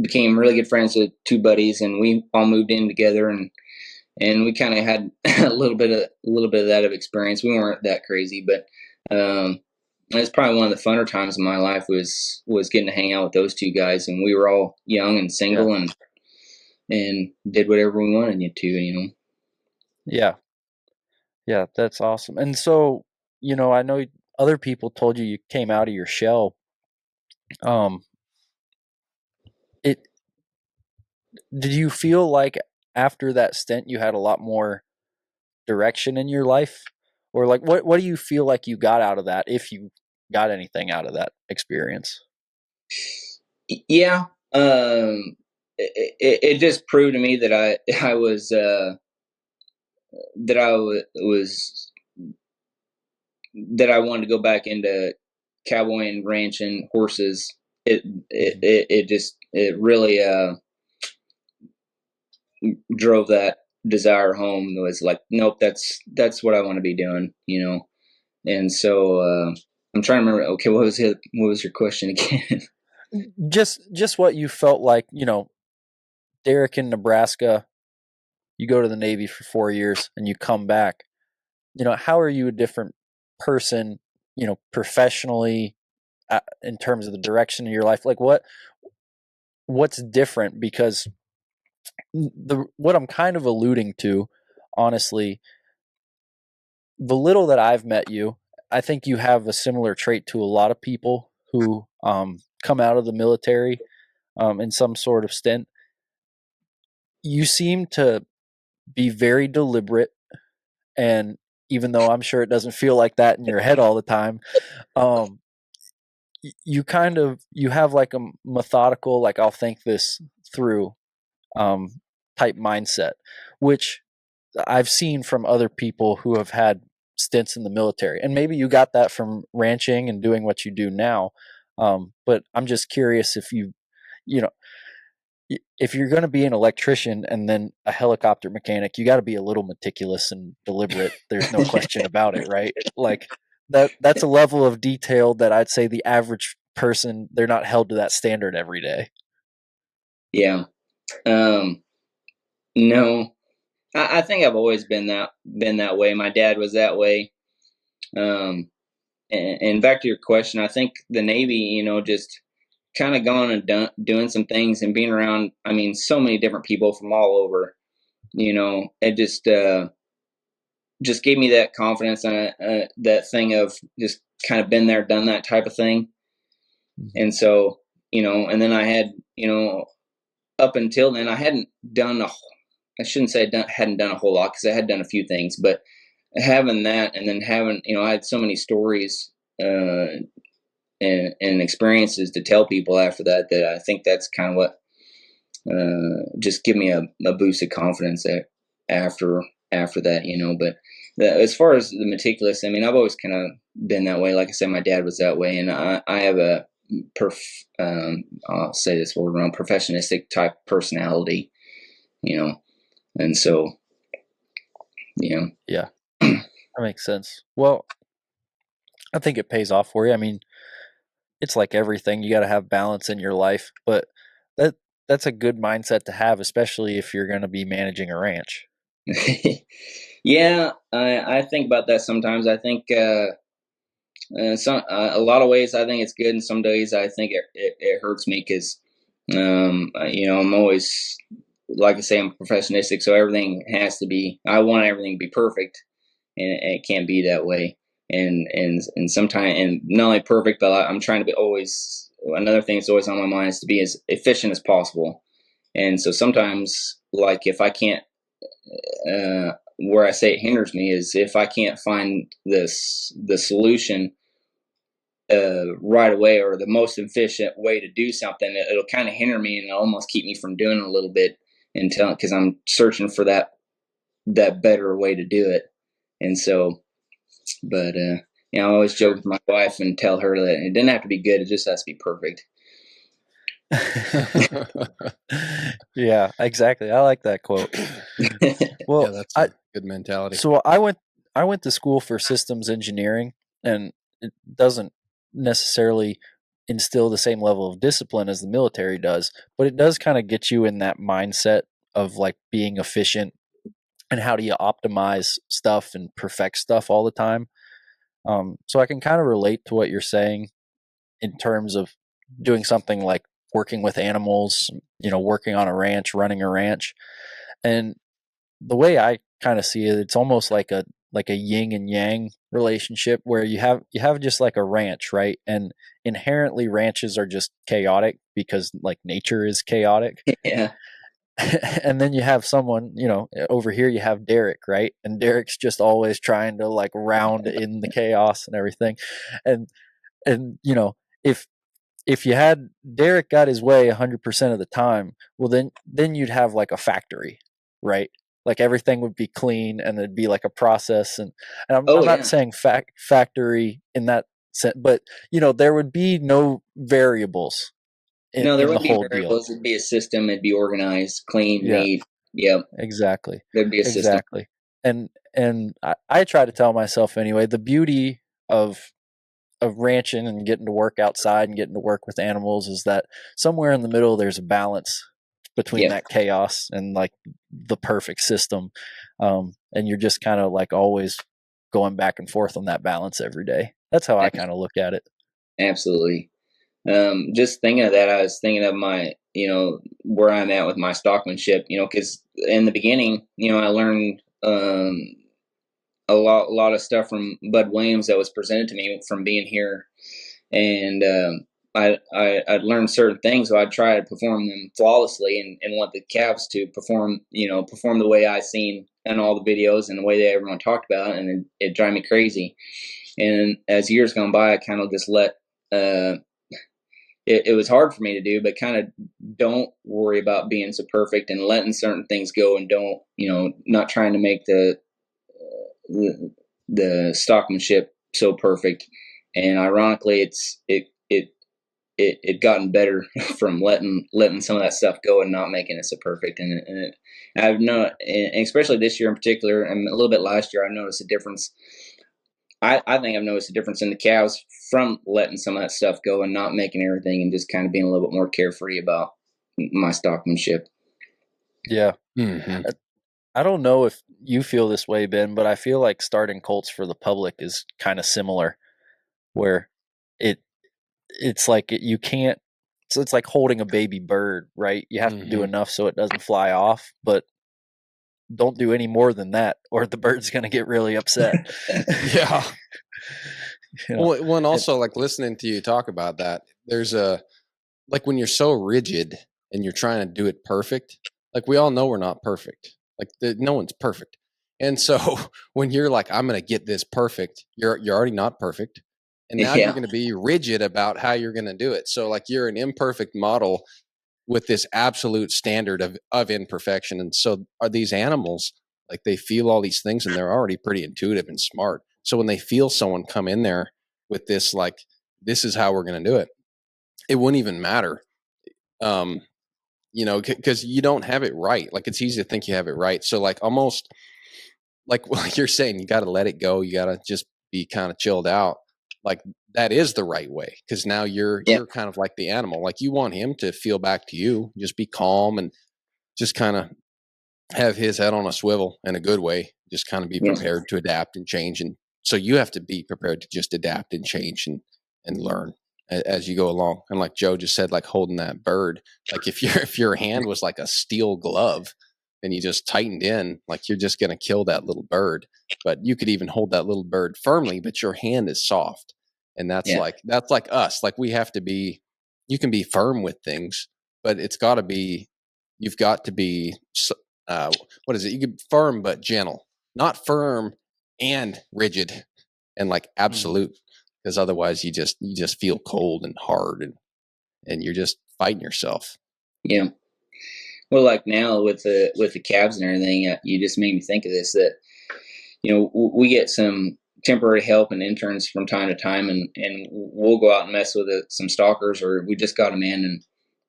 became really good friends with two buddies, and we all moved in together, and we kind of had a little bit of that of experience. We weren't that crazy, but it's probably one of the funner times of my life was getting to hang out with those two guys, and we were all young and single, and did whatever we wanted to. Yeah. Yeah, that's awesome. And so, I know other people told you came out of your shell. Did you feel like after that stint you had a lot more direction in your life? Or like what do you feel like you got out of that, if you got anything out of that experience? Yeah. It just proved to me that I was that I was that I wanted to go back into cowboy and ranching horses. It really drove that desire home. It was like, nope, that's what I want to be doing, And so I'm trying to remember. Okay, what was your question again? Just what you felt like, Derek in Nebraska, you go to the Navy for 4 years and you come back. How are you a different person, professionally, in terms of the direction of your life? Like what's different? Because what I'm kind of alluding to, honestly, the little that I've met you, I think you have a similar trait to a lot of people who come out of the military in some sort of stint. You seem to be very deliberate, and even though I'm sure it doesn't feel like that in your head all the time, um, you have like a methodical, like I'll think this through type mindset, which I've seen from other people who have had stints in the military. And maybe you got that from ranching and doing what you do now. But I'm just curious if you know, if you're going to be an electrician and then a helicopter mechanic, you got to be a little meticulous and deliberate. There's no question about it, right? Like that's a level of detail that I'd say the average person, they're not held to that standard every day. Yeah. No, I think I've always been that way. My dad was that way. And back to your question, I think the Navy, just kind of gone and doing some things and being around, I mean, so many different people from all over, it just gave me that confidence and that thing of just kind of been there, done that type of thing. Mm-hmm. And so, and then I had, up until then, I hadn't done I shouldn't say hadn't done a whole lot, because I had done a few things, but having that, and then having, I had so many stories and experiences to tell people after that I think that's kind of what just give me a boost of confidence after that, but as far as the meticulous, I mean, I've always kind of been that way. Like I said, my dad was that way, and I have a I'll say this word wrong, perfectionistic type personality, and so, yeah, that makes sense. Well, I think it pays off for you. I mean, it's like everything, you got to have balance in your life, but that's a good mindset to have, especially if you're going to be managing a ranch. Yeah, I think about that sometimes. I think a lot of ways I think it's good, and some days I think it hurts me, because I'm always, like I say, I'm perfectionistic, so everything has to be. I want everything to be perfect, and it can't be that way. And sometimes, and not only perfect, but I'm trying to be always. Another thing that's always on my mind is to be as efficient as possible. And so sometimes, like if I can't, where I say it hinders me is if I can't find the solution right away, or the most efficient way to do something, it'll kind of hinder me and it'll almost keep me from doing it a little bit until, because I'm searching for that better way to do it. And so, but I always joke with my wife and tell her that it didn't have to be good; it just has to be perfect. Yeah, exactly. I like that quote. Well, yeah, that's a good mentality. So I went to school for systems engineering, and it doesn't necessarily instill the same level of discipline as the military does, but it does kind of get you in that mindset of like being efficient and how do you optimize stuff and perfect stuff all the time. So I can kind of relate to what you're saying in terms of doing something like working with animals, working on a ranch, running a ranch. And the way I kind of see it, it's almost like a yin and yang relationship where you have just like a ranch, right? And inherently ranches are just chaotic because like nature is chaotic. Yeah. And then you have someone, over here you have Derek, right? And Derek's just always trying to like round in the chaos and everything. And if you had Derek got his way 100% of the time, well then you'd have like a factory, right? Like everything would be clean and it'd be like a process. And I'm not saying factory in that sense, but there would be no variables No, there in the wouldn't be whole deal. variables. It'd be a system. It'd be organized, clean, Yeah, neat. Yep. exactly, There'd be a system. exactly. And I try to tell myself anyway, the beauty of ranching and getting to work outside and getting to work with animals is that somewhere in the middle there's a balance between that chaos and like the perfect system, and you're just kind of like always going back and forth on that balance every day. That's how I kind of look at it. Absolutely. Just thinking of that, I was thinking of my, where I'm at with my stockmanship, because in the beginning, I learned a lot of stuff from Bud Williams that was presented to me from being here, and I'd learned certain things, so I'd try to perform them flawlessly, and want the calves to perform the way I seen in all the videos and the way that everyone talked about it, and it drive me crazy. And as years gone by, I kind of just let it was hard for me to do, but kind of don't worry about being so perfect and letting certain things go, and don't, not trying to make the stockmanship so perfect. And ironically, it gotten better from letting some of that stuff go and not making it so perfect. And I've known, and especially this year in particular, and a little bit last year, I've noticed a difference. I think I've noticed a difference in the cows from letting some of that stuff go and not making everything, and just kind of being a little bit more carefree about my stockmanship. Yeah. Mm-hmm. I don't know if you feel this way, Ben, but I feel like starting colts for the public is kind of similar, where it's like you can't. So it's like holding a baby bird, right? You have to do enough so it doesn't fly off, but don't do any more than that, or the bird's going to get really upset. Yeah. Well, and also like listening to you talk about that, there's like when you're so rigid and you're trying to do it perfect, like we all know we're not perfect. Like no one's perfect. And so when you're like, I'm going to get this perfect, you're already not perfect. And now you're going to be rigid about how you're going to do it. So like you're an imperfect model with this absolute standard of imperfection. And so are these animals, like they feel all these things and they're already pretty intuitive and smart. So when they feel someone come in there with this, like, this is how we're going to do it, it wouldn't even matter. Because you don't have it right. Like it's easy to think you have it right. So like almost like you're saying, you got to let it go. You got to just be kind of chilled out. Like that is the right way. Cause now you're kind of like the animal. Like you want him to feel back to you, just be calm and just kind of have his head on a swivel in a good way. Just kind of be prepared to adapt and change. And so you have to be prepared to just adapt and change and learn. as you go along. And like Joe just said, like holding that bird, like if your hand was like a steel glove and you just tightened in, like you're just going to kill that little bird. But you could even hold that little bird firmly, but your hand is soft. And that's like us. Like we have to be, you can be firm with things, but it's got to be, you've got to be, what is it? You can be firm, but gentle, not firm and rigid and like absolute, because otherwise you just feel cold and hard and you're just fighting yourself. Yeah. Well, like now with the calves and everything, you just made me think of this, that, we get some temporary help and interns from time to time, and we'll go out and mess with some stalkers, or we just got them in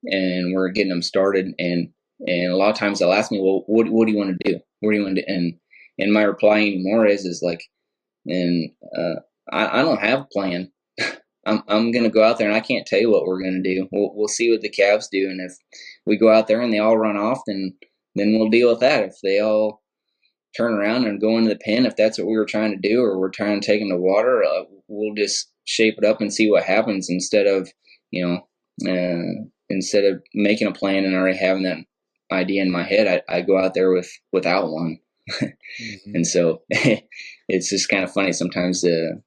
and we're getting them started. And a lot of times they'll ask me, well, what do you want to do? What do you want to do? And my reply anymore is like, I don't have a plan. I'm going to go out there and I can't tell you what we're going to do. We'll see what the calves do. And if we go out there and they all run off, then we'll deal with that. If they all turn around and go into the pen, if that's what we were trying to do, or we're trying to take them to water, we'll just shape it up and see what happens, instead of making a plan and already having that idea in my head. I go out there without one. And so it's just kind of funny sometimes, the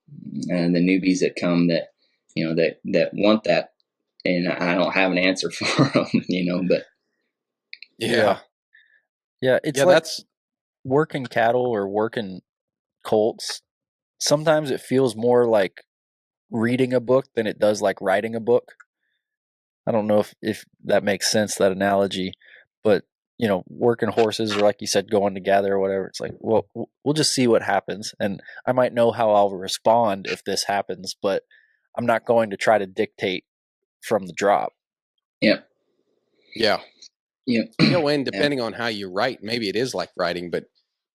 newbies that come that that want that, and I don't have an answer for them, but it's like that's working cattle or working colts. Sometimes it feels more like reading a book than it does like writing a book. I don't know if that makes sense, that analogy, but working horses, or like you said, going to gather or whatever, it's like, well, we'll just see what happens, and I might know how I'll respond if this happens, but I'm not going to try to dictate from the drop. And depending on how you write, maybe it is like writing, but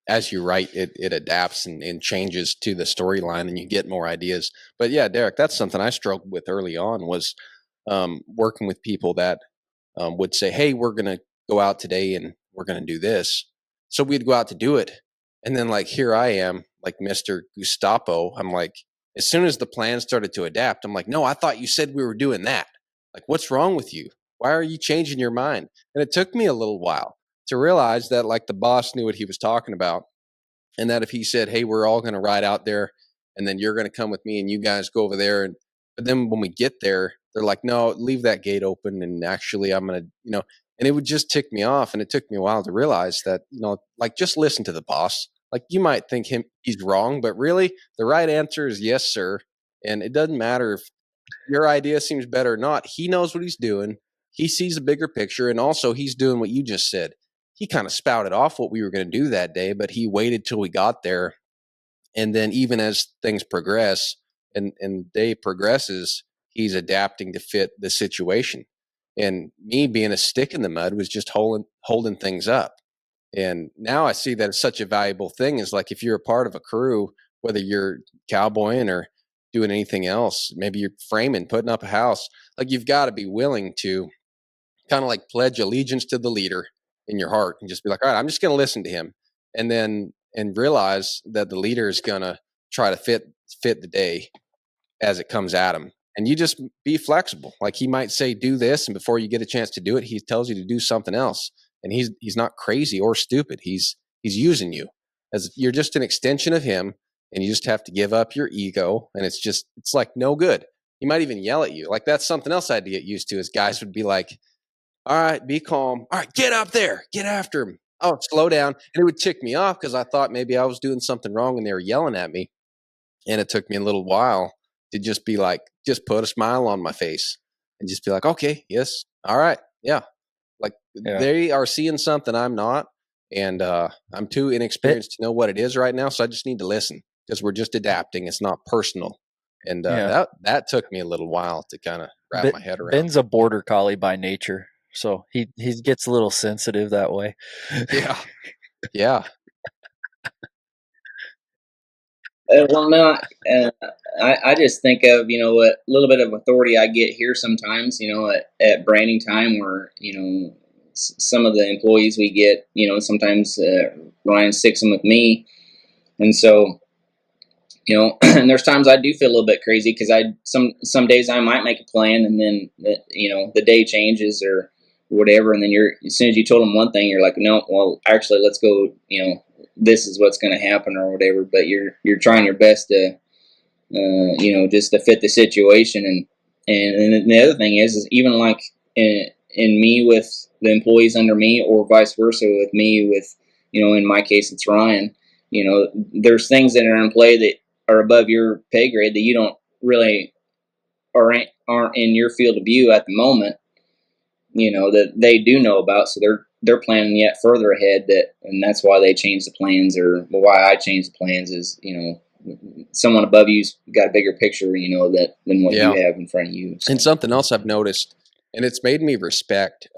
as you write, it adapts and changes to the storyline, and you get more ideas. But yeah, Derek, that's something I struggled with early on, was working with people that would say, hey, we're going to go out today and we're going to do this. So we'd go out to do it. And then like, here I am, like Mr. Gestapo. I'm like, as soon as the plan started to adapt, I'm like, no, I thought you said we were doing that. Like, what's wrong with you? Why are you changing your mind? And it took me a little while to realize that like the boss knew what he was talking about. And that if he said, hey, we're all going to ride out there and then you're going to come with me and you guys go over there. But then when we get there, they're like, no, leave that gate open. And actually I'm going to, and it would just tick me off. And it took me a while to realize that, like, just listen to the boss. Like, you might think he's wrong, but really the right answer is yes, sir. And it doesn't matter if your idea seems better or not. He knows what he's doing. He sees a bigger picture. And also he's doing what you just said. He kind of spouted off what we were going to do that day, but he waited till we got there. And then even as things progress and the day progresses, he's adapting to fit the situation. And me being a stick in the mud was just holding things up. And now I see that it's such a valuable thing, is like, if you're a part of a crew, whether you're cowboying or doing anything else, maybe you're framing, putting up a house, like, you've got to be willing to kind of like pledge allegiance to the leader in your heart and just be like, all right, I'm just going to listen to him. And realize that the leader is going to try to fit the day as it comes at him. And you just be flexible. Like, he might say, do this. And before you get a chance to do it, he tells you to do something else. And he's not crazy or stupid. He's using you as you're just an extension of him. And you just have to give up your ego. And it's like no good. He might even yell at you. Like, that's something else I'd get used to, is guys would be like, all right, be calm. All right, get up there. Get after him. Oh, slow down. And it would tick me off because I thought maybe I was doing something wrong and they were yelling at me. And it took me a little while to just be like, just put a smile on my face and just be like, okay, yes. All right. Yeah. Like, they are seeing something I'm not. And I'm too inexperienced to know what it is right now. So I just need to listen, because we're just adapting. It's not personal. And that took me a little while to kind of wrap my head around. Ben's a border collie by nature. So he gets a little sensitive that way. Yeah. Yeah. Well, no, I just think of, what little bit of authority I get here sometimes, at branding time, where, some of the employees we get, sometimes Ryan sticks them with me. And so and there's times I do feel a little bit crazy because some days I might make a plan and then the day changes or whatever, and then as soon as you told them one thing, you're like, no, well, actually, let's go. This is what's going to happen or whatever. But you're trying your best to just to fit the situation. And then the other thing is even like in me with the employees under me, or vice versa with me with in my case it's Ryan. There's things that are in play that are above your pay grade that you don't really aren't in your field of view at the moment. That they do know about, so they're planning yet further ahead. And that's why they change the plans, or why I change the plans is someone above you's got a bigger picture, than what you have in front of you. So. And something else I've noticed, and it's made me respect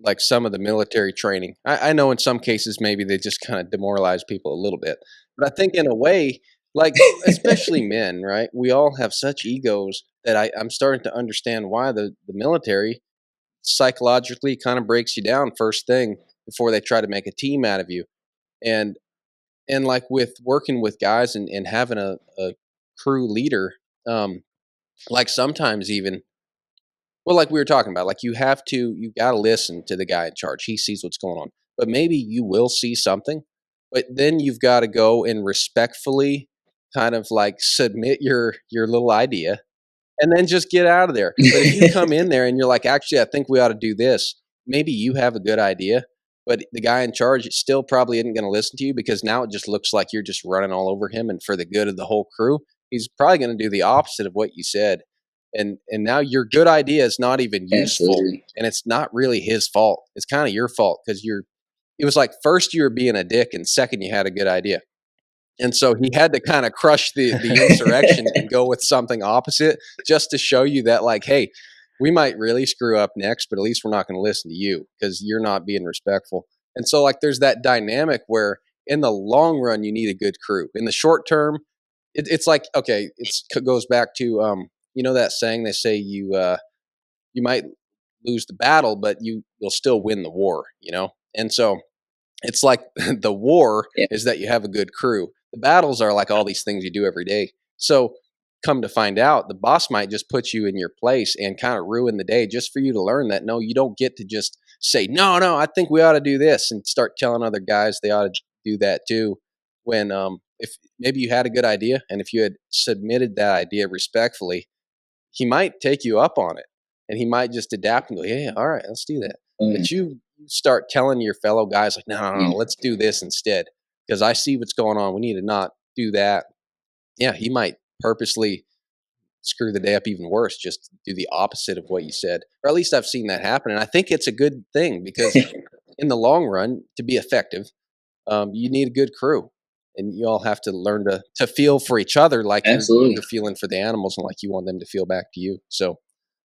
like some of the military training. I know in some cases maybe they just kind of demoralize people a little bit, but I think in a way, like especially men, right? We all have such egos that I'm starting to understand why the military psychologically kind of breaks you down first thing before they try to make a team out of you. And like with working with guys and having a crew leader, like sometimes even, well, like we were talking about, like you got to listen to the guy in charge. He sees what's going on, but maybe you will see something, but then you've got to go and respectfully kind of like submit your little idea and then just get out of there. But if you come in there and you're like, actually, I think we ought to do this, maybe you have a good idea, but the guy in charge still probably isn't going to listen to you, because now it just looks like you're just running all over him. And for the good of the whole crew, he's probably going to do the opposite of what you said. And now your good idea is not even useful. Absolutely. And it's not really his fault. It's kind of your fault, because it was like first you were being a dick and second you had a good idea. And so he had to kind of crush the insurrection and go with something opposite, just to show you that, like, hey, we might really screw up next, but at least we're not going to listen to you because you're not being respectful. And so like there's that dynamic where in the long run you need a good crew. In the short term, it's like, okay, it goes back to that saying they say you might lose the battle, but you'll still win the war. And so it's like the war is that you have a good crew. The battles are like all these things you do every day. So come to find out, the boss might just put you in your place and kind of ruin the day just for you to learn that, no, you don't get to just say, no, I think we ought to do this, and start telling other guys they ought to do that too. When if maybe you had a good idea, and if you had submitted that idea respectfully, he might take you up on it, and he might just adapt and go, yeah, all right, let's do that. But you start telling your fellow guys like, no, let's do this instead, because I see what's going on. We need to not do that. Yeah, he might purposely screw the day up even worse, just do the opposite of what you said. Or at least I've seen that happen. And I think it's a good thing, because in the long run, to be effective, you need a good crew. And you all have to learn to feel for each other like you're feeling for the animals, and like you want them to feel back to you. So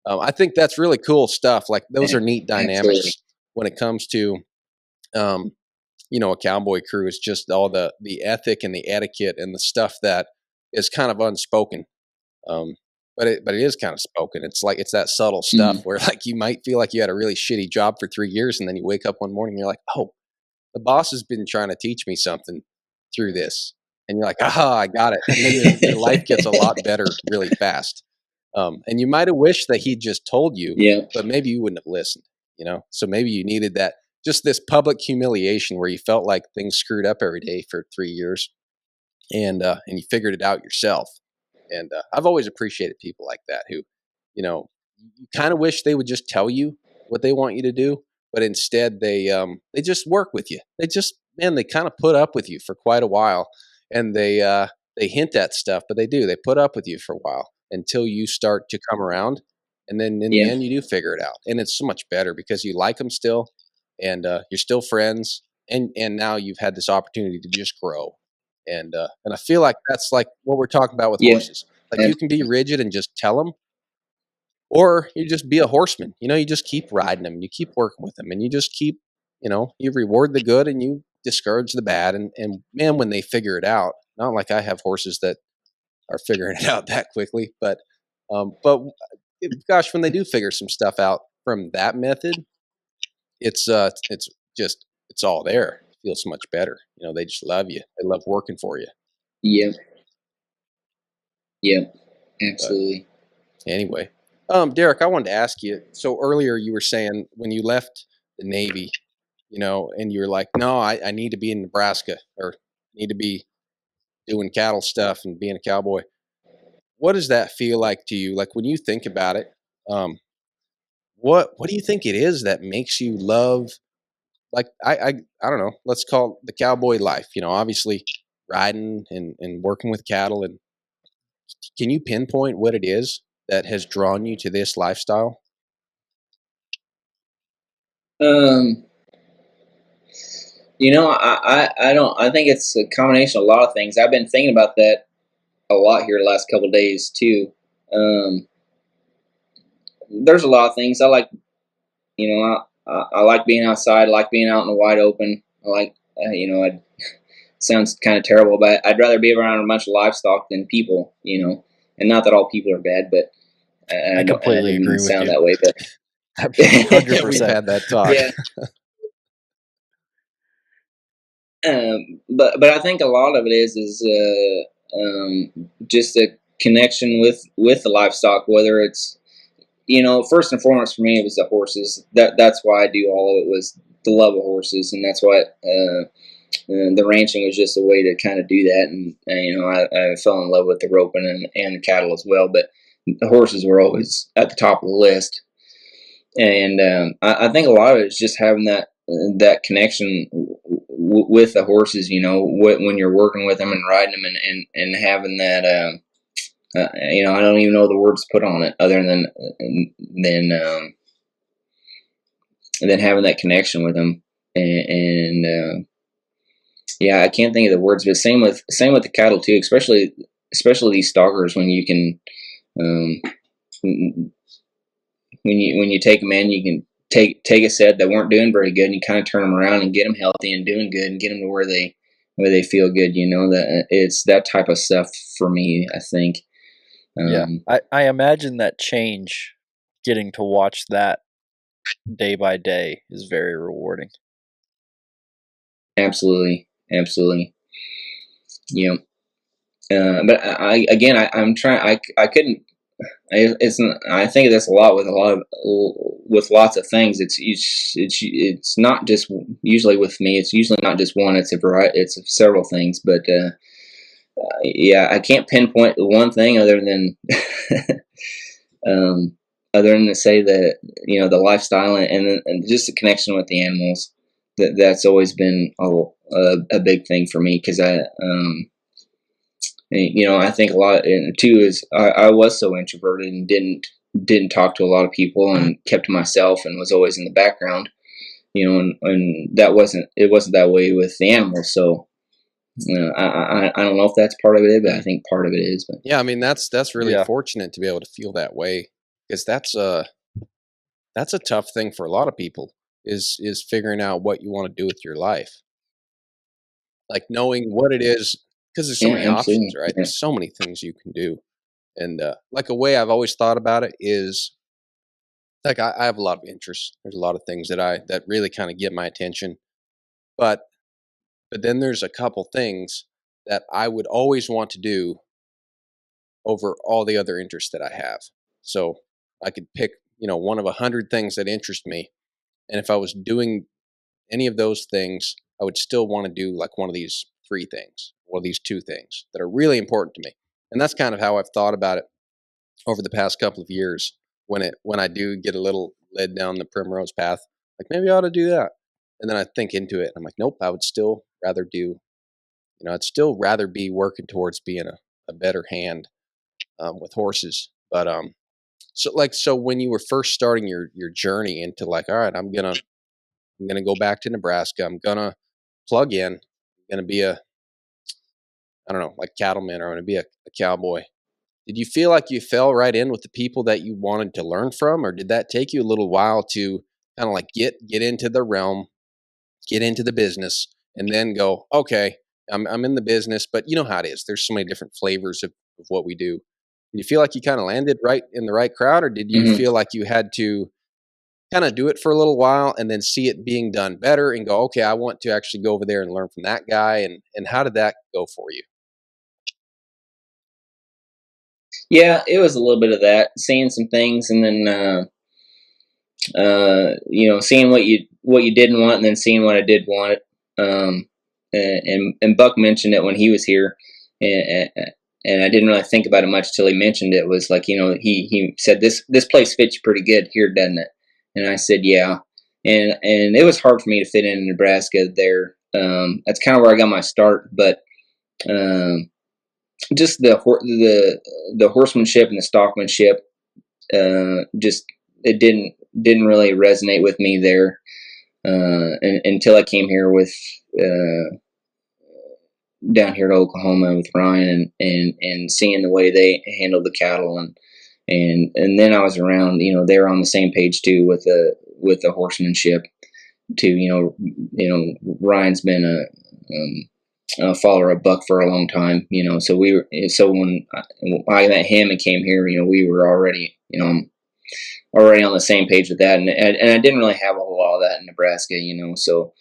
I think that's really cool stuff. Like those are neat dynamics when it comes to, a cowboy crew. Is just all the ethic and the etiquette and the stuff that is kind of unspoken. But it is kind of spoken. It's like, it's that subtle stuff where like you might feel like you had a really shitty job for 3 years, and then you wake up one morning and you're like, oh, the boss has been trying to teach me something through this. And you're like, aha, I got it. And then your life gets a lot better really fast. And you might have wished that he'd just told you, but maybe you wouldn't have listened, So maybe you needed that, just this public humiliation where you felt like things screwed up every day for 3 years, and you figured it out yourself. And I've always appreciated people like that who, you kind of wish they would just tell you what they want you to do, but instead they just work with you. They kind of put up with you for quite a while, and they hint at stuff, but they put up with you for a while until you start to come around, and then in the end you do figure it out, and it's so much better because you like them still, and you're still friends, and now you've had this opportunity to just grow. And I feel like that's like what we're talking about with horses. Like you can be rigid and just tell them, or you just be a horseman. You just keep riding them, you keep working with them, and you just keep, you reward the good and you discourage the bad. And man, when they figure it out, not like I have horses that are figuring it out that quickly, but gosh, when they do figure some stuff out from that method, it's all there. It feels so much better. They just love you. They love working for you. Yeah. Yep. Absolutely. But anyway, Derek, I wanted to ask you. So earlier you were saying when you left the Navy, and you were like, no, I need to be in Nebraska or need to be doing cattle stuff and being a cowboy. What does that feel like to you? Like when you think about it, what do you think it is that makes you love? Like I don't know. Let's call it the cowboy life. Obviously riding and working with cattle. And can you pinpoint what it is that has drawn you to this lifestyle? Um, I don't. I think it's a combination of a lot of things. I've been thinking about that a lot here the last couple of days too. Um, there's a lot of things I like. I like being outside. I like being out in the wide open. I like, it sounds kind of terrible, but I'd rather be around a bunch of livestock than people. And not that all people are bad, but I completely didn't mean agree to with sound you. that way, but 100%. We've had that talk. yeah. But I think a lot of it is just a connection with the livestock. Whether it's first and foremost for me, it was the horses. That's why I do all of it, was the love of horses, and that's why the ranching was just a way to kind of do that. And I fell in love with the roping and the cattle as well. But the horses were always at the top of the list. And I think a lot of it is just having that connection with the horses. When you're working with them and riding them and having that. I don't even know the words to put on it other than having that connection with them. And yeah, I can't think of the words, but same with the cattle too, especially these stalkers, when you can. When you take them in, you can take a set that weren't doing very good, and you kind of turn them around and get them healthy and doing good, and get them to where they feel good. That it's that type of stuff for me, I think. Yeah, I imagine that change, getting to watch that day by day, is very rewarding. Absolutely. But I'm trying. I couldn't. I think of this a lot with lots of things. It's not just usually with me. It's usually not just one. It's a variety. It's several things. But yeah, I can't pinpoint one thing other than to say that the lifestyle and just the connection with the animals. That's always been a big thing for me, because I think a lot, and too, is I was so introverted and didn't talk to a lot of people and kept to myself and was always in the background. And that wasn't that way with the animals. So I don't know if that's part of it, but I think part of it is. But yeah, I mean that's really Yeah. fortunate to be able to feel that way, because that's a tough thing for a lot of people, is figuring out what you want to do with your life, like knowing what it is, because there's so yeah, many options, absolutely. right? Yeah. There's so many things you can do. And like a way I've always thought about it is, like I have a lot of interests. There's a lot of things that really kind of get my attention, but then there's a couple things that I would always want to do over all the other interests that I have. So I could pick, one of 100 things that interest me, and if I was doing any of those things, I would still want to do like one of these three things or these two things that are really important to me. And that's kind of how I've thought about it over the past couple of years. When I do get a little led down the primrose path, like maybe I ought to do that, and then I think into it, and I'm like, nope, I would still rather do. I'd still rather be working towards being a better hand with horses. But so when you were first starting your journey into, like, all right, I'm gonna go back to Nebraska. I'm gonna plug in. I'm gonna be I don't know, like cattleman, or I'm gonna be a cowboy. Did you feel like you fell right in with the people that you wanted to learn from, or did that take you a little while to kind of like get into the realm, get into the business, and then go, okay, I'm in the business, but you know how it is. There's so many different flavors of what we do. Did you feel like you kind of landed right in the right crowd, or did you Mm-hmm. feel like you had to kind of do it for a little while and then see it being done better and go, okay, I want to actually go over there and learn from that guy? And how did that go for you? Yeah, it was a little bit of that, seeing some things, and then seeing what you didn't want, and then seeing what I did want. And Buck mentioned it when he was here, and and I didn't really think about it much till he mentioned it. Was like, he said this place fits you pretty good here, doesn't it? And I said, yeah. And it was hard for me to fit in Nebraska there. That's kind of where I got my start, but just the horsemanship and the stockmanship, just it didn't really resonate with me there, until I came here with down here to Oklahoma with Ryan, and seeing the way they handled the cattle, and then I was around, they were on the same page too with the horsemanship too. Ryan's been a follower of Buck for a long time, so when I met him and came here, we were already already on the same page with that, and I didn't really have a whole lot of that in Nebraska, so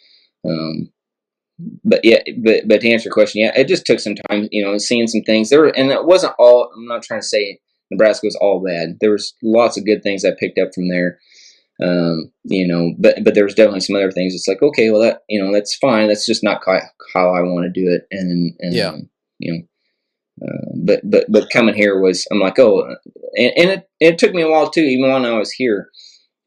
but yeah, but to answer your question, yeah, it just took some time, seeing some things there, and it wasn't all. I'm not trying to say Nebraska was all bad. There was lots of good things I picked up from there, but there was definitely some other things. It's like, okay, well, that's fine. That's just not quite how I want to do it, and Yeah. But coming here was, I'm like, oh, and it took me a while too, even when I was here,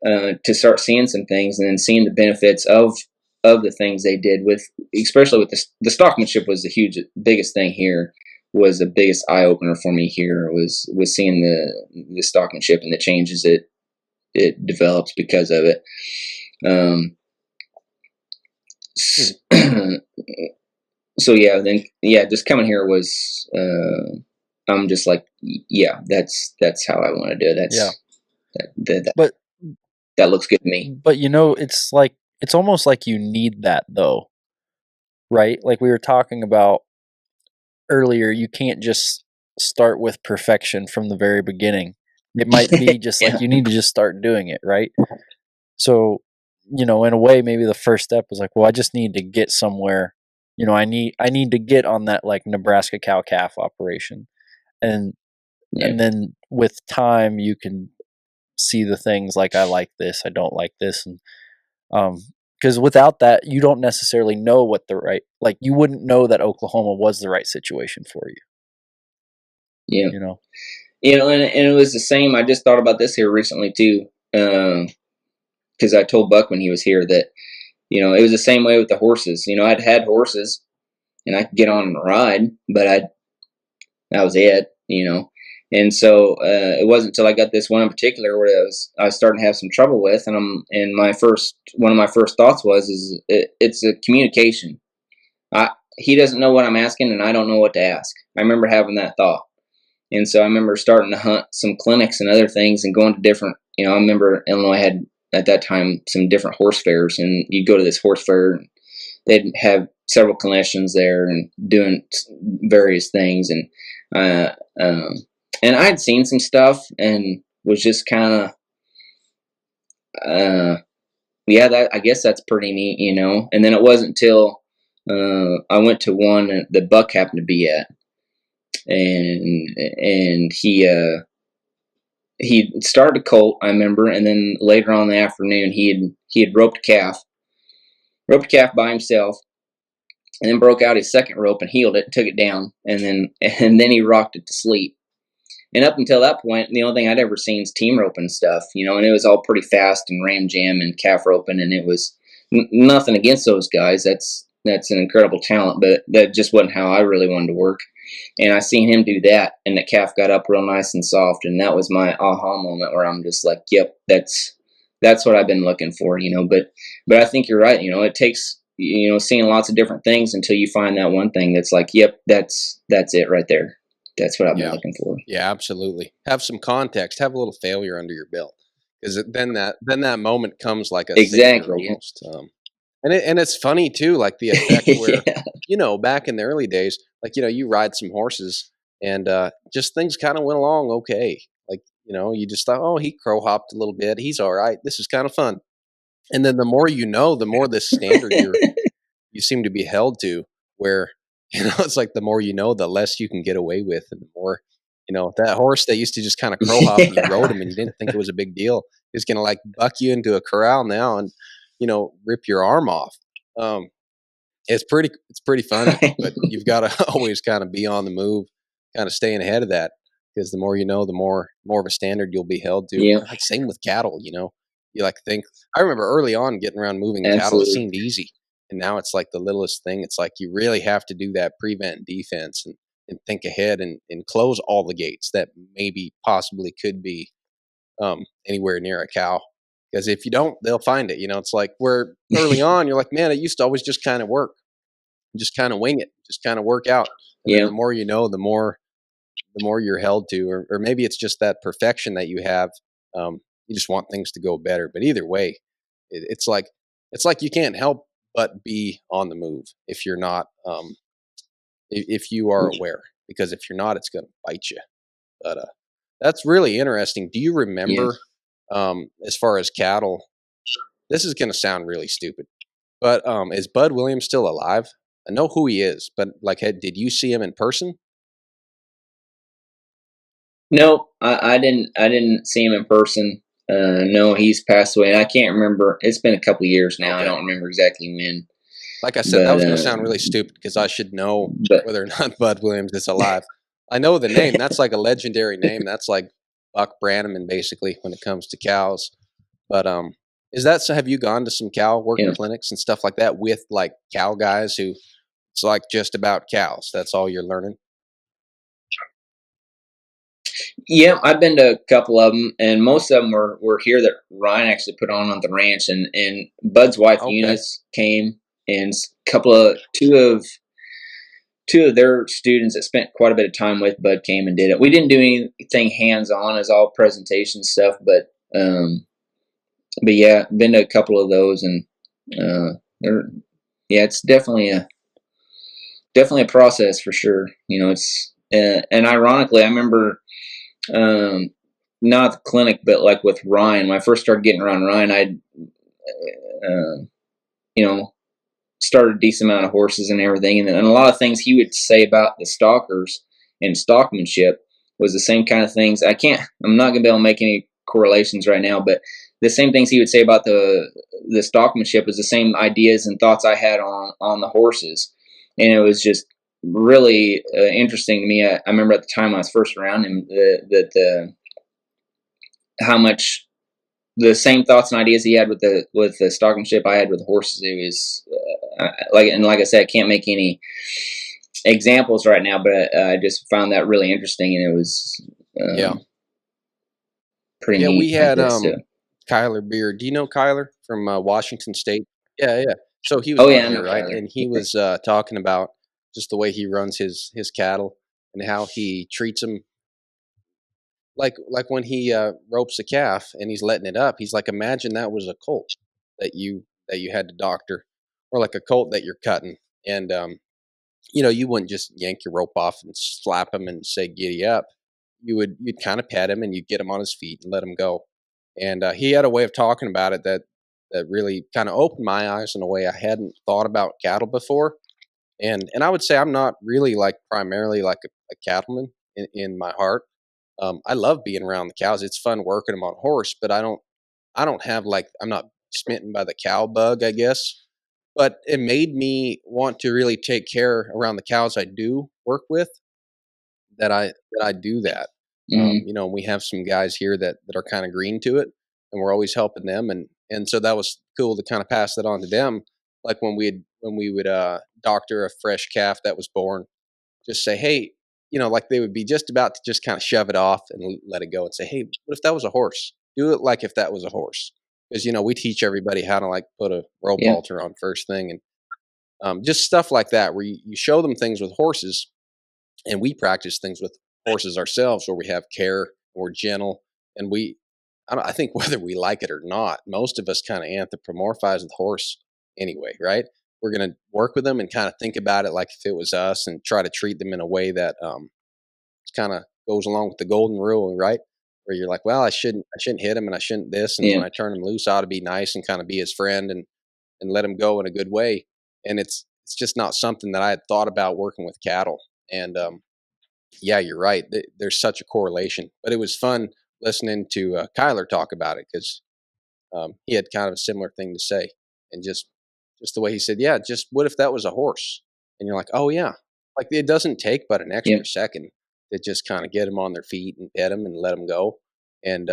to start seeing some things, and then seeing the benefits of the things they did with, especially with the stockmanship was the biggest thing here, was the biggest eye opener for me here, was seeing the stockmanship and the changes it develops because of it. So just coming here was, I'm just like, yeah, that's how I want to do it. But that looks good to me. But it's almost like you need that though, right? Like we were talking about earlier, you can't just start with perfection from the very beginning. It might be just like you need to just start doing it, right? So, in a way, maybe the first step was like, well, I just need to get somewhere. I need to get on that like Nebraska cow calf operation, and then with time you can see the things like, I like this, I don't like this, and because without that, you don't necessarily know what you wouldn't know that Oklahoma was the right situation for you. Yeah. And it was the same. I just thought about this here recently too, because I told Buck when he was here that, it was the same way with the horses. I'd had horses and I could get on and ride, but that was it, And so it wasn't until I got this one in particular where I was starting to have some trouble with, and one of my first thoughts was it's a communication. He doesn't know what I'm asking, and I don't know what to ask. I remember having that thought, and so I remember starting to hunt some clinics and other things, and going to different. I remember Illinois had at that time some different horse fairs, and you'd go to this horse fair, and they'd have several clinicians there and doing various things, and I'd seen some stuff and was just kind of, I guess that's pretty neat, And then it wasn't until I went to one that Buck happened to be at, and he started a colt, I remember, and then later on in the afternoon he had roped a calf by himself, and then broke out his second rope and healed it, took it down, and then he rocked it to sleep. And up until that point, the only thing I'd ever seen is team roping stuff, and it was all pretty fast and ram jam and calf roping, and it was nothing against those guys. That's an incredible talent, but that just wasn't how I really wanted to work. And I seen him do that, and the calf got up real nice and soft, and that was my aha moment where I'm just like, yep, that's what I've been looking for, But I think you're right. It takes seeing lots of different things until you find that one thing that's like, yep, that's it right there. That's what I've been looking for. Yeah, absolutely. Have some context. Have a little failure under your belt, because then that moment comes like a exactly almost. And it's funny too, like the effect where back in the early days, like you ride some horses and just things kind of went along okay. Like you just thought, oh, he crow hopped a little bit, he's all right. This is kind of fun. And then the more the more this standard you seem to be held to, where it's like the more the less you can get away with, and the more You know, that horse that used to just kind of crow hop and you rode him and you didn't think it was a big deal is going to like buck you into a corral now and, you know, rip your arm off. It's pretty funny, but you've got to always kind of be on the move, kind of staying ahead of that, because the more you know, the more of a standard you'll be held to. Yeah, Like same with cattle, you know, you like think. I remember early on getting around moving cattle, it absolutely. seemed easy, and now it's like the littlest thing. It's like you really have to do that prevent and defense and think ahead and close all the gates that maybe possibly could be anywhere near a cow. Because if you don't, they'll find it. You know, it's like where early on you're like, man, it used to always just kind of work, just kind of wing it, just kind of work out. And then Yeah, the more you know, the more you're held to, or maybe it's just that perfection that you have. You just want things to go better. But either way, it's like you can't help but be on the move if you're not, if you are aware, because if you're not, it's going to bite you. But that's really interesting. Do you yeah. remember, as far as cattle? This is going to sound really stupid, but is Bud Williams still alive? I know who he is, but like, did you see him in person? No, I didn't. I didn't see him in person. No, he's passed away, and I can't remember. It's been a couple years now. I Okay. don't remember exactly when. Like I said, that But was going to sound really stupid because I should know but whether or not Bud Williams is alive. I know the name. That's like a legendary name. That's like Buck Brannaman, basically, when it comes to cows. But is that so? Have you gone to some cow working yeah, clinics and stuff like that with like cow guys who it's like just about cows? That's all you're learning. yeah. I've been to a couple of them, and most of them were here that Ryan actually put on the ranch, and Bud's wife Okay. Eunice came, and couple of two of their students that spent quite a bit of time with Bud came and did it. We didn't do anything hands on, as all presentation stuff, but yeah, been to a couple of those, and they're yeah, it's definitely a process for sure. You know, it's and ironically, I remember not the clinic, but like with Ryan, when I first started getting around Ryan, I you know started a decent amount of horses and everything, and a lot of things he would say about the stalkers and stockmanship was the same kind of things. I'm not gonna be able to make any correlations right now, but the same things he would say about the stockmanship was the same ideas and thoughts I had on the horses, and it was just really interesting to me. I remember at the time I was first around him that how much the same thoughts and ideas he had with the stockmanship I had with the horses. It was like I said, I can't make any examples right now, but I just found that really interesting, and it was Yeah. pretty Yeah, we neat. had So. Kyler Beard. Do you know Kyler from Washington State? Yeah, yeah. So he was Oh on yeah, I here, know right? Kyler. And he was talking about just the way he runs his cattle and how he treats them. Like when he ropes a calf and he's letting it up, he's like, imagine that was a colt that you had to doctor, or like a colt that you're cutting, and you know, you wouldn't just yank your rope off and slap him and say giddy up. You'd kind of pet him and you'd get him on his feet and let him go. And he had a way of talking about it that really kind of opened my eyes in a way I hadn't thought about cattle before. And I would say I'm not really like primarily like a cattleman in my heart. I love being around the cows. It's fun working them on horse, but I don't have like, I'm not smitten by the cow bug, I guess. But it made me want to really take care around the cows I do work with, that I do that. Mm-hmm. You know, we have some guys here that are kind of green to it, and we're always helping them, and so that was cool to kind of pass that on to them. Like when we would doctor a fresh calf that was born, just say, hey, you know, like they would be just about to just kind of shove it off and let it go, and say, hey, what if that was a horse? Do it like if that was a horse, because you know we teach everybody how to like put a rope Yeah. halter on first thing, and just stuff like that where you show them things with horses, and we practice things with horses ourselves where we have care, we're gentle, and I think whether we like it or not, most of us kind of anthropomorphize the horse anyway, right? We're going to work with them and kind of think about it like if it was us, and try to treat them in a way that kind of goes along with the golden rule, right? Where you're like, well, I shouldn't hit him, and I shouldn't this, and Yeah. when I turn him loose, I ought to be nice and kind of be his friend, and let him go in a good way. And it's just not something that I had thought about working with cattle. And yeah, you're right. There's such a correlation. But it was fun listening to Kyler talk about it because he had kind of a similar thing to say, and just the way he said, yeah, just what if that was a horse? And you're like, oh yeah, like it doesn't take but an extra second to just kind of get them on their feet and pet them and let them go, and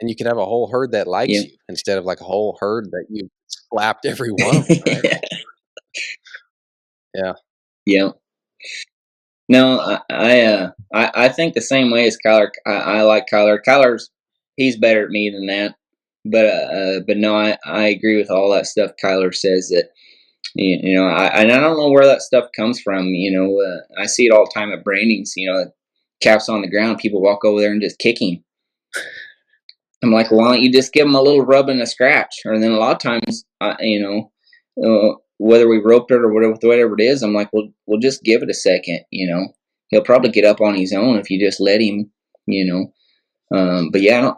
you can have a whole herd that likes you instead of like a whole herd that you slapped every one of them, right? Yeah. Yeah. No, I think the same way as Kyler. I like Kyler. He's better at me than that. But no, I agree with all that stuff Kyler says. That and I don't know where that stuff comes from. I see it all the time at brandings. Calf's on the ground, people walk over there and just kick him. I'm like, why don't you just give him a little rub and a scratch? Or then a lot of times, whether we roped it or whatever it is, I'm like, we'll just give it a second. He'll probably get up on his own if you just let him. But yeah,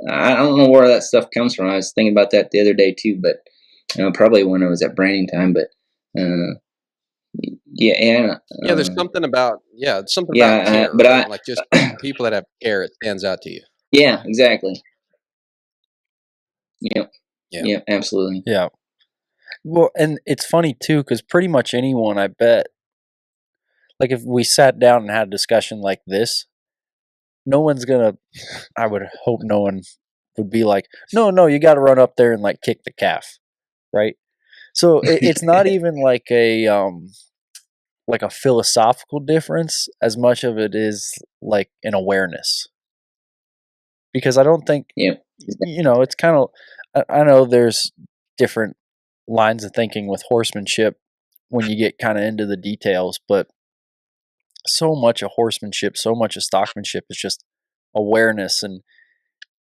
I don't know where that stuff comes from. I was thinking about that the other day too, but probably when I was at branding time. But yeah, there's something about care, but right? Like just people that have care, it stands out to you. Yeah, exactly. Yeah, absolutely. Yeah. Well, and it's funny too, because pretty much anyone, I bet, like if we sat down and had a discussion like this, no one's gonna. I would hope no one would be like, no, you got to run up there and like kick the calf, right? So it's not even like a philosophical difference as much of it is like an awareness, because I don't think it's kind of. I know there's different lines of thinking with horsemanship when you get kind of into the details, but so much of horsemanship, so much of stockmanship is just awareness. And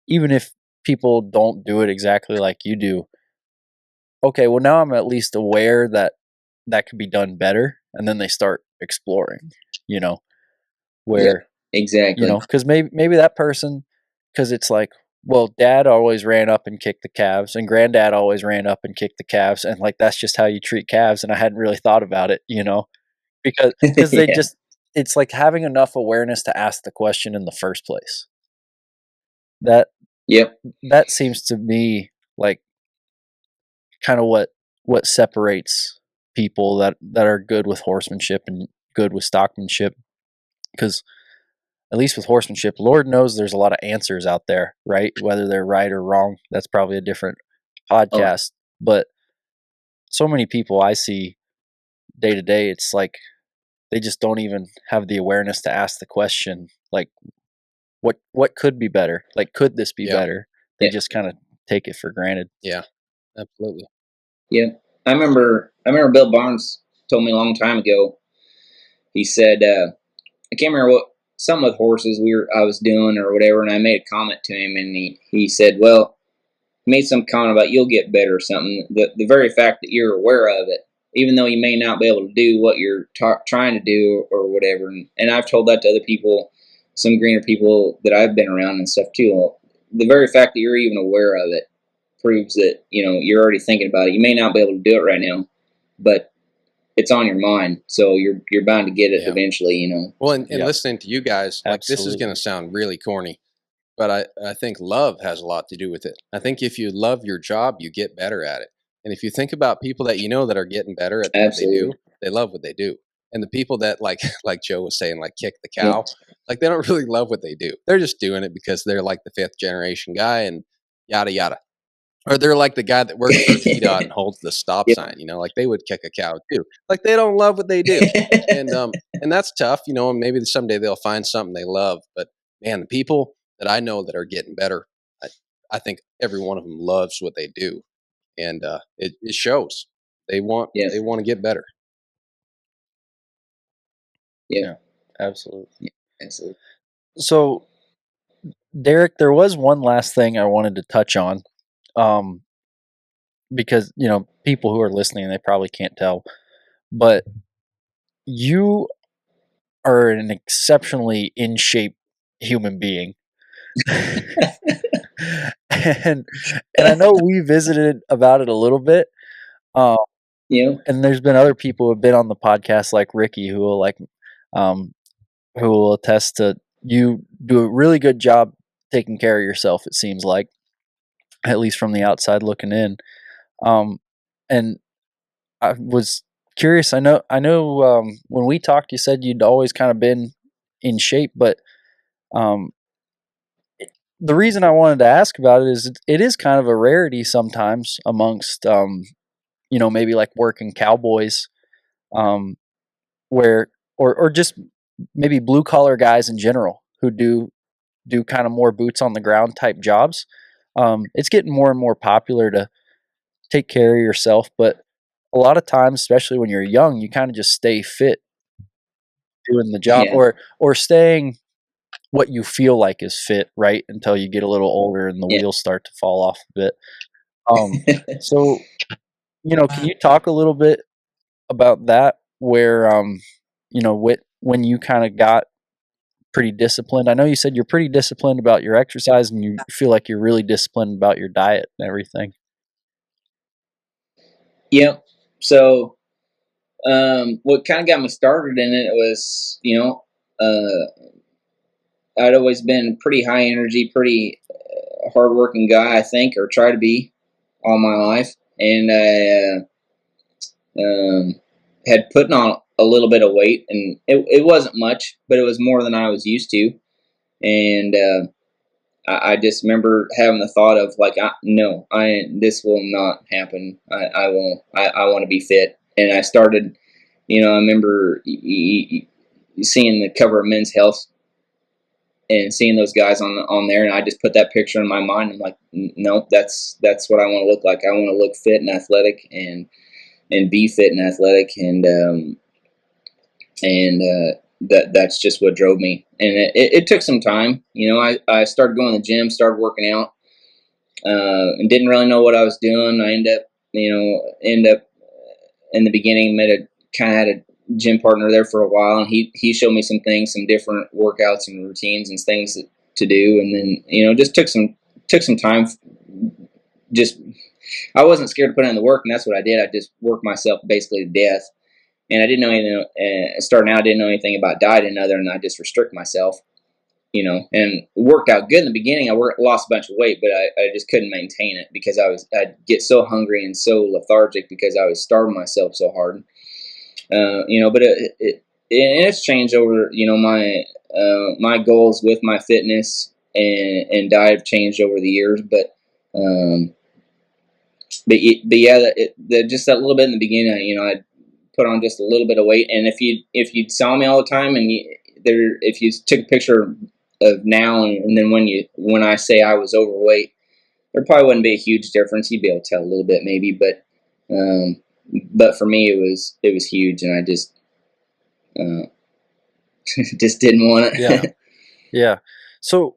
even if people don't do it exactly like you do, okay, well now I'm at least aware that that could be done better, and then they start exploring, where exactly. because maybe that person, because it's like, well, dad always ran up and kicked the calves, and granddad always ran up and kicked the calves, and like that's just how you treat calves, and I hadn't really thought about it, because they just, it's like having enough awareness to ask the question in the first place. That seems to me like kind of what separates people that are good with horsemanship and good with stockmanship, because at least with horsemanship, Lord knows there's a lot of answers out there, right? Whether they're right or wrong, that's probably a different podcast. But so many people I see day to day, it's like they just don't even have the awareness to ask the question, like, what could be better? Like, could this be better? They just kind of take it for granted. Yeah, absolutely. Yeah, I remember Bill Barnes told me a long time ago. He said, I can't remember what, something with horses I was doing or whatever, and I made a comment to him, and he said, well, he made some comment about you'll get better or something. The very fact that you're aware of it, even though you may not be able to do what you're trying to do or whatever, and I've told that to other people, some greener people that I've been around and stuff too. The very fact that you're even aware of it proves that you're already thinking about it. You may not be able to do it right now, but it's on your mind, so you're bound to get it eventually. Well, and listening to you guys, like this is going to sound really corny, but I think love has a lot to do with it. I think if you love your job, you get better at it. And if you think about people that that are getting better at what they do, they love what they do. And the people that like Joe was saying, like kick the cow, like they don't really love what they do. They're just doing it because they're like the 5th generation guy and yada yada. Or they're like the guy that works for TDOT and holds the stop sign, like they would kick a cow too. Like they don't love what they do. And that's tough, and maybe someday they'll find something they love. But man, the people that I know that are getting better, I think every one of them loves what they do. And it shows. They want to get better. Yeah, absolutely. So, Derek, there was one last thing I wanted to touch on, because people who are listening, they probably can't tell, but you are an exceptionally in shape human being. and I know we visited about it a little bit. And there's been other people who have been on the podcast, like Ricky, who will like who will attest to you do a really good job taking care of yourself. It seems like, at least from the outside looking in. And I was curious. I know. When we talked, you said you'd always kind of been in shape, but um, the reason I wanted to ask about it is it is kind of a rarity sometimes amongst maybe like working cowboys, um, where or just maybe blue collar guys in general who do kind of more boots on the ground type jobs. It's getting more and more popular to take care of yourself, but a lot of times, especially when you're young, you kind of just stay fit doing the job, Yeah. or staying what you feel like is fit, right? Until you get a little older and the Yeah. wheels start to fall off a bit. So, can you talk a little bit about that? Where, when you kind of got pretty disciplined. I know you said you're pretty disciplined about your exercise, and you feel like you're really disciplined about your diet and everything. Yep. So, what kind of got me started in it was, I'd always been pretty high energy, pretty hardworking guy, I think, or try to be all my life. And I had put on a little bit of weight, and it wasn't much, but it was more than I was used to. And I just remember having the thought of like, no, this will not happen. I won't. I want to be fit. And I started, I remember seeing the cover of Men's Health and seeing those guys on there, and I just put that picture in my mind. I'm like, no, that's what I want to look like. I want to look fit and athletic, and be fit and athletic, and that's just what drove me. And it took some time. I started going to the gym, started working out, and didn't really know what I was doing. I end up in the beginning, had a gym partner there for a while, and he showed me some things, some different workouts and routines and things to do. And then, just took some time. Just, I wasn't scared to put in the work, and that's what I did. I just worked myself basically to death. And I didn't know anything, starting out, I didn't know anything about dieting other than I just restrict myself, and worked out good in the beginning. I lost a bunch of weight, but I just couldn't maintain it because I'd get so hungry and so lethargic because I was starving myself so hard. But it's changed over, my goals with my fitness and diet have changed over the years, but yeah, just that little bit in the beginning, I'd put on just a little bit of weight. And if you saw me all the time, and if you took a picture of now and then when I say I was overweight, there probably wouldn't be a huge difference. You'd be able to tell a little bit maybe, but for me it was huge, and I just just didn't want it. Yeah. So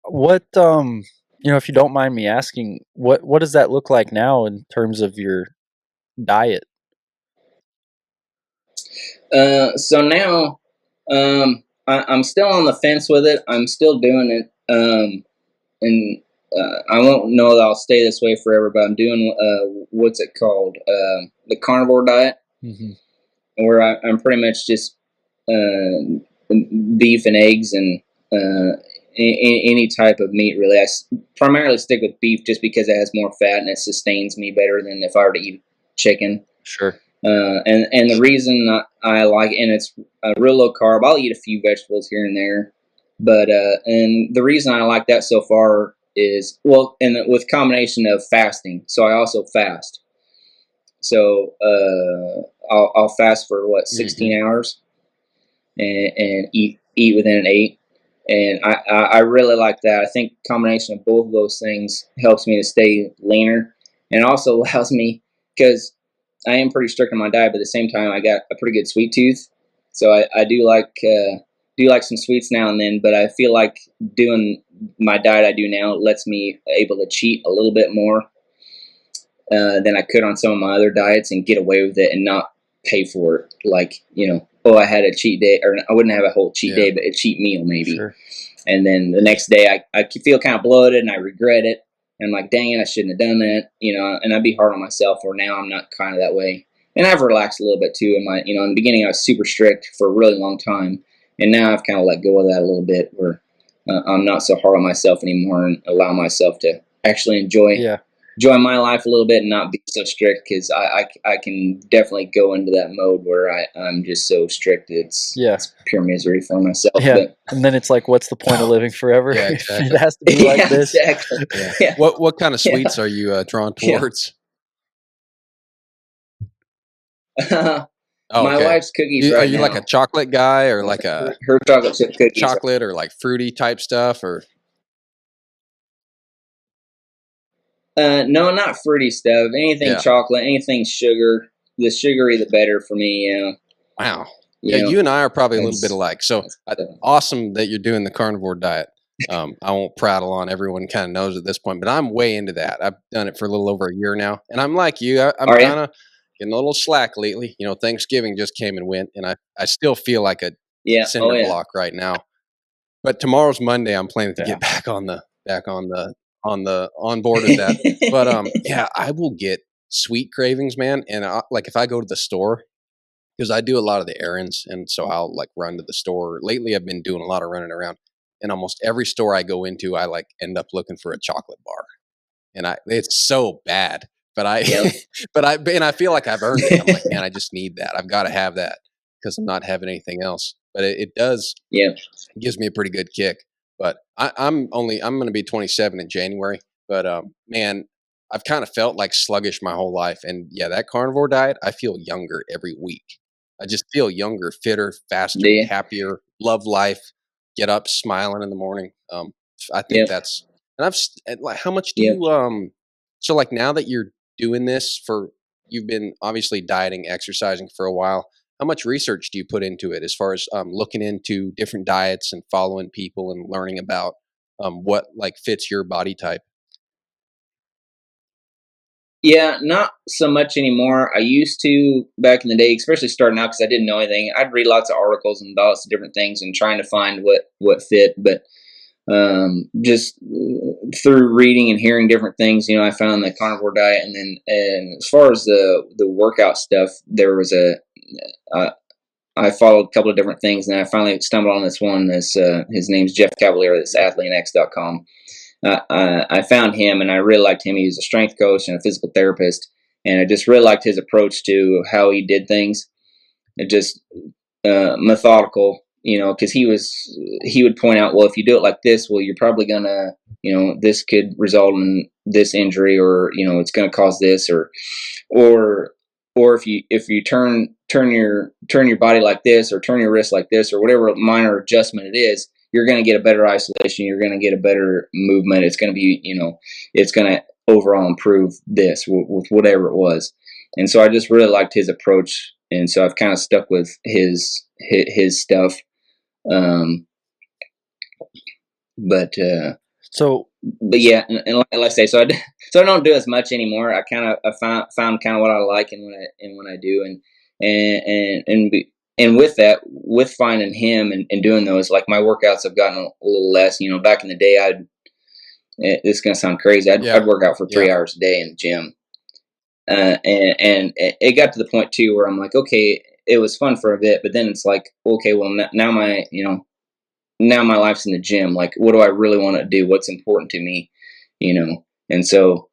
what, if you don't mind me asking, what does that look like now in terms of your diet? So now, I'm still on the fence with it. I'm still doing it, and I won't know that I'll stay this way forever. But I'm doing what's it called, the carnivore diet, where I'm pretty much just beef and eggs and any type of meat. Really, I primarily stick with beef just because it has more fat and it sustains me better than if I were to eat chicken. Sure. And the reason I like it, and it's real low carb. I'll eat a few vegetables here and there, but and the reason I like that so far is, well, and with combination of fasting. So I also fast. So I'll fast for 16 hours, and eat within an 8. And I really like that. I think combination of both of those things helps me to stay leaner, and also allows me, because I am pretty strict on my diet, but at the same time I got a pretty good sweet tooth, so I do like some sweets now and then. But I feel like doing my diet I do now lets me able to cheat a little bit more than I could on some of my other diets, and get away with it and not pay for it. Like, I had a cheat day, or I wouldn't have a whole cheat day, but a cheat meal maybe. Sure. And then the next day I feel kind of bloated and I regret it. And I'm like, dang it, I shouldn't have done that, and I'd be hard on myself. Or now I'm not kind of that way. and I've relaxed a little bit too. In my, in the beginning, I was super strict for a really long time, and now I've kind of let go of that a little bit, where I'm not so hard on myself anymore, and allow myself to actually enjoy my life a little bit and not be so strict, because I can definitely go into that mode where I'm just so strict. It's pure misery for myself. Yeah. But, and then it's like, what's the point of living forever? Yeah, if exactly. it has to be like this. Exactly. Yeah. Yeah. What kind of sweets are you drawn towards? My wife's cookies Are right you now. like a chocolate guy, or like a her chocolate chip cookies? chocolate, or like fruity type stuff, or? No, not fruity stuff. Anything chocolate, anything sugar. The sugary, the better for me. Yeah. Wow. You and I are probably a little bit alike. So awesome that you're doing the carnivore diet. I won't prattle on. Everyone kind of knows at this point, but I'm way into that. I've done it for a little over a year now, and I'm like you. I'm kind of getting a little slack lately. Thanksgiving just came and went, and I still feel like a cinder block right now. But tomorrow's Monday. I'm planning to get back on board with that. But I will get sweet cravings, man. And like if I go to the store, because I do a lot of the errands, and so I'll like run to the store. Lately, I've been doing a lot of running around, and almost every store I go into, I like end up looking for a chocolate bar, and it's so bad. But I feel like I've earned it. I'm like, man, I just need that. I've got to have that because I'm not having anything else. But it does, it gives me a pretty good kick. But I'm going to be 27 in January. But man, I've kind of felt like sluggish my whole life, and that carnivore diet, I feel younger every week. I just feel younger, fitter, faster, happier, love life, get up smiling in the morning. I think that's, and like, how much do you, so like now that you're doing this you've been obviously dieting, exercising for a while, how much research do you put into it as far as looking into different diets and following people and learning about what like fits your body type? Yeah, not so much anymore. I used to back in the day, especially starting out, because I didn't know anything. I'd read lots of articles and lots of different things and trying to find what fit. But just through reading and hearing different things, I found the carnivore diet. And as far as the workout stuff, there was I followed a couple of different things, and I finally stumbled on this one. His name's Jeff Chappelear. That's athleanx.com. I found him, and I really liked him. He was a strength coach and a physical therapist, and I just really liked his approach to how he did things. It just methodical, because he would point out, well, if you do it like this, well, you're probably gonna, this could result in this injury, or it's gonna cause this, or if you turn your body like this, or turn your wrist like this, or whatever minor adjustment it is, you're going to get a better isolation. You're going to get a better movement. It's going to be, it's going to overall improve this with whatever it was. And so I just really liked his approach. And so I've kind of stuck with his stuff. But yeah, and like I say, so I don't do as much anymore. I kind of found kind of what I like and what I do, and with that, with finding him and doing those, like my workouts have gotten a little less. Back in the day, this is gonna sound crazy. I'd work out for 3 hours a day in the gym, and it got to the point too where I'm like, okay, it was fun for a bit, but then it's like, okay, well now my life's in the gym. Like, what do I really want to do? What's important to me? And so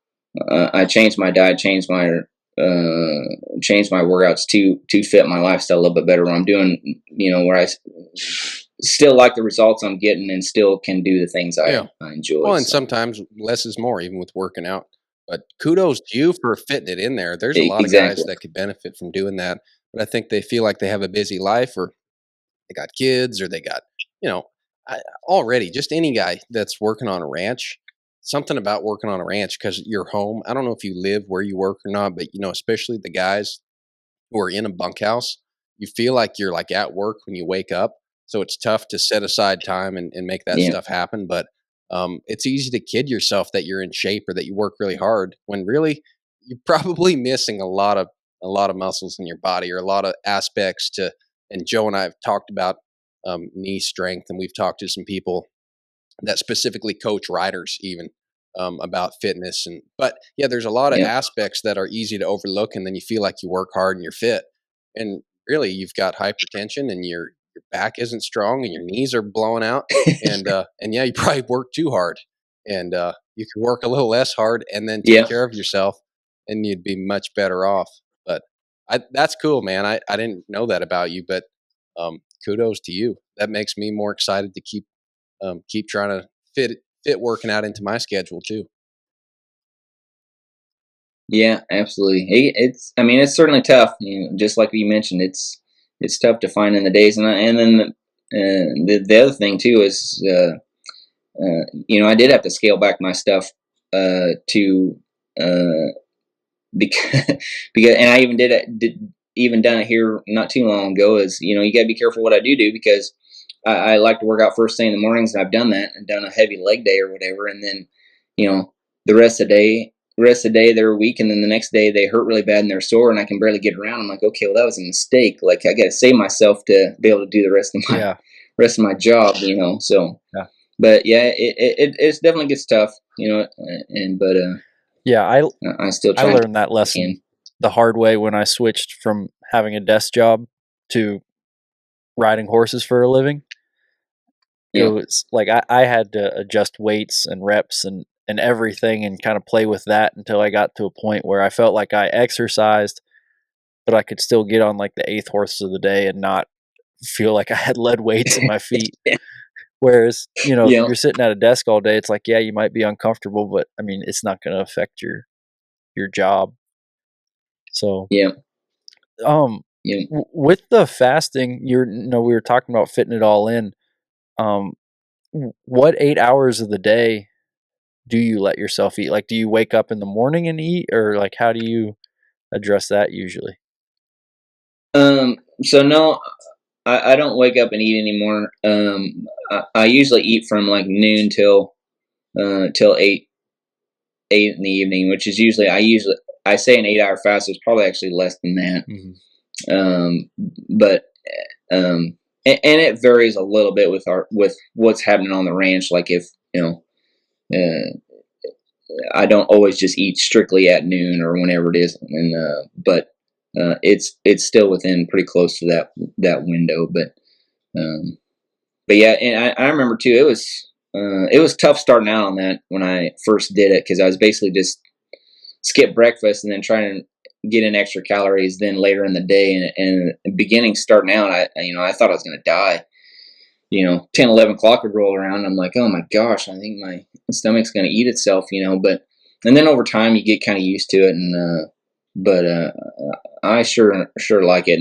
I changed my diet, changed my workouts to fit my lifestyle a little bit better. Where I'm doing, where I still like the results I'm getting and still can do the things I enjoy. Well, and sometimes less is more, even with working out. But kudos to you for fitting it in there. There's a lot of guys that could benefit from doing that, but I think they feel like they have a busy life, or they got kids, or they got, already just any guy that's working on a ranch. Something about working on a ranch, because you're home. I don't know if you live where you work or not, but especially the guys who are in a bunkhouse, you feel like you're like at work when you wake up. So it's tough to set aside time and make that stuff happen. But it's easy to kid yourself that you're in shape or that you work really hard, when really you're probably missing a lot of muscles in your body, or a lot of aspects to. And Joe and I have talked about knee strength, and we've talked to some people that specifically coach riders even about fitness. But yeah, there's a lot of aspects that are easy to overlook, and then you feel like you work hard and you're fit, and really you've got hypertension and your back isn't strong and your knees are blowing out, and yeah, you probably work too hard, and you could work a little less hard and then take care of yourself, and you'd be much better off. But that's cool, man. I didn't know that about you, but kudos to you. That makes me more excited to keep trying to fit working out into my schedule too. Yeah, absolutely. It's certainly tough. Just like you mentioned, it's tough to find in the days, and then the other thing too is, I did have to scale back my stuff to because and I even did done it here not too long ago. Is you got to be careful what I do because I like to work out first thing in the mornings, and I've done that and done a heavy leg day or whatever, and then the rest of the day they're weak, and then the next day they hurt really bad and they're sore and I can barely get around. I'm like, okay, well that was a mistake. Like I got to save myself to be able to do the rest of my job. So. Yeah. But yeah, it definitely gets tough. I still try. I learned that lesson the hard way when I switched from having a desk job to riding horses for a living. It was like I had to adjust weights and reps and everything and kind of play with that until I got to a point where I felt like I exercised, but I could still get on like the 8th horse of the day and not feel like I had lead weights in my feet. Whereas, if you're sitting at a desk all day, it's like, yeah, you might be uncomfortable, but I mean, it's not going to affect your job. So, with the fasting, we were talking about fitting it all in. What 8 hours of the day do you let yourself eat? Like, do you wake up in the morning and eat, or like, how do you address that usually? So no, I don't wake up and eat anymore. I usually eat from like noon till 8 in the evening, which is usually I say an 8-hour fast. It's probably actually less than that. But and it varies a little bit with what's happening on the ranch. Like if I don't always just eat strictly at noon or whenever it is, and but it's still within pretty close to that window. But yeah, and I remember too. It was tough starting out on that when I first did it because I was basically just skip breakfast and then trying to get in extra calories then later in the day. And beginning starting out, I thought I was going to die. 10, 11 o'clock would roll around. I'm like, oh my gosh, I think my stomach's going to eat itself, and then over time you get kind of used to it. But I sure like it.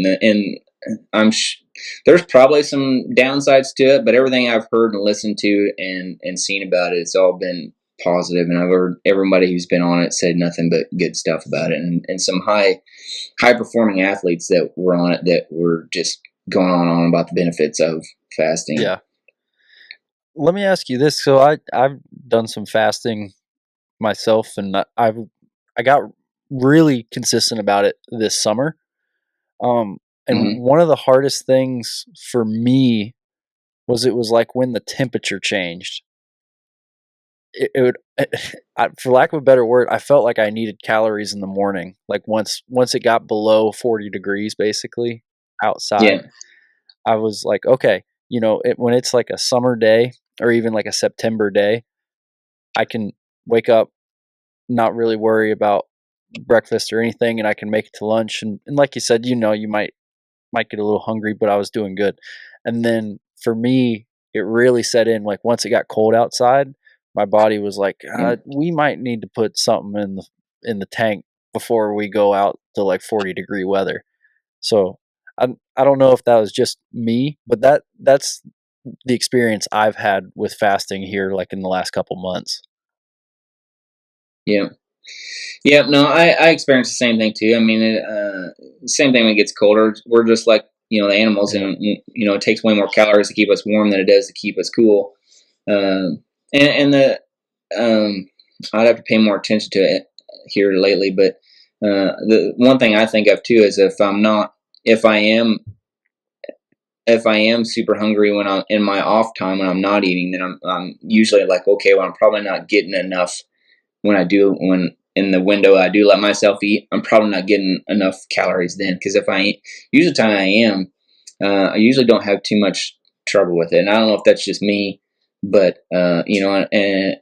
And there's probably some downsides to it, but everything I've heard and listened to and seen about it, it's all been positive. And I've heard everybody who's been on it said nothing but good stuff about it. And some high performing athletes that were on it that were just going on about the benefits of fasting. Yeah. Let me ask you this. So I've done some fasting myself, and I got really consistent about it this summer. And one of the hardest things for me was it was like when the temperature changed. It would, for lack of a better word, I felt like I needed calories in the morning. Like once it got below 40 degrees, basically outside, I was like, okay, when it's like a summer day or even like a September day, I can wake up, not really worry about breakfast or anything, and I can make it to lunch. And like you said, you might get a little hungry, but I was doing good. And then for me, it really set in like once it got cold outside, my body was like, we might need to put something in the tank before we go out to like 40-degree weather. So I don't know if that was just me, but that's the experience I've had with fasting here, like in the last couple months. Yeah. No, I experienced the same thing too. I mean, same thing when it gets colder. We're just like the animals, and it takes way more calories to keep us warm than it does to keep us cool. I'd have to pay more attention to it here lately. But the one thing I think of too is if I am super hungry when I'm in my off time when I'm not eating, then I'm usually like, okay, well, I'm probably not getting enough when in the window I do let myself eat, I'm probably not getting enough calories then. Because if I eat, usually the time I am, I usually don't have too much trouble with it. And I don't know if that's just me, but and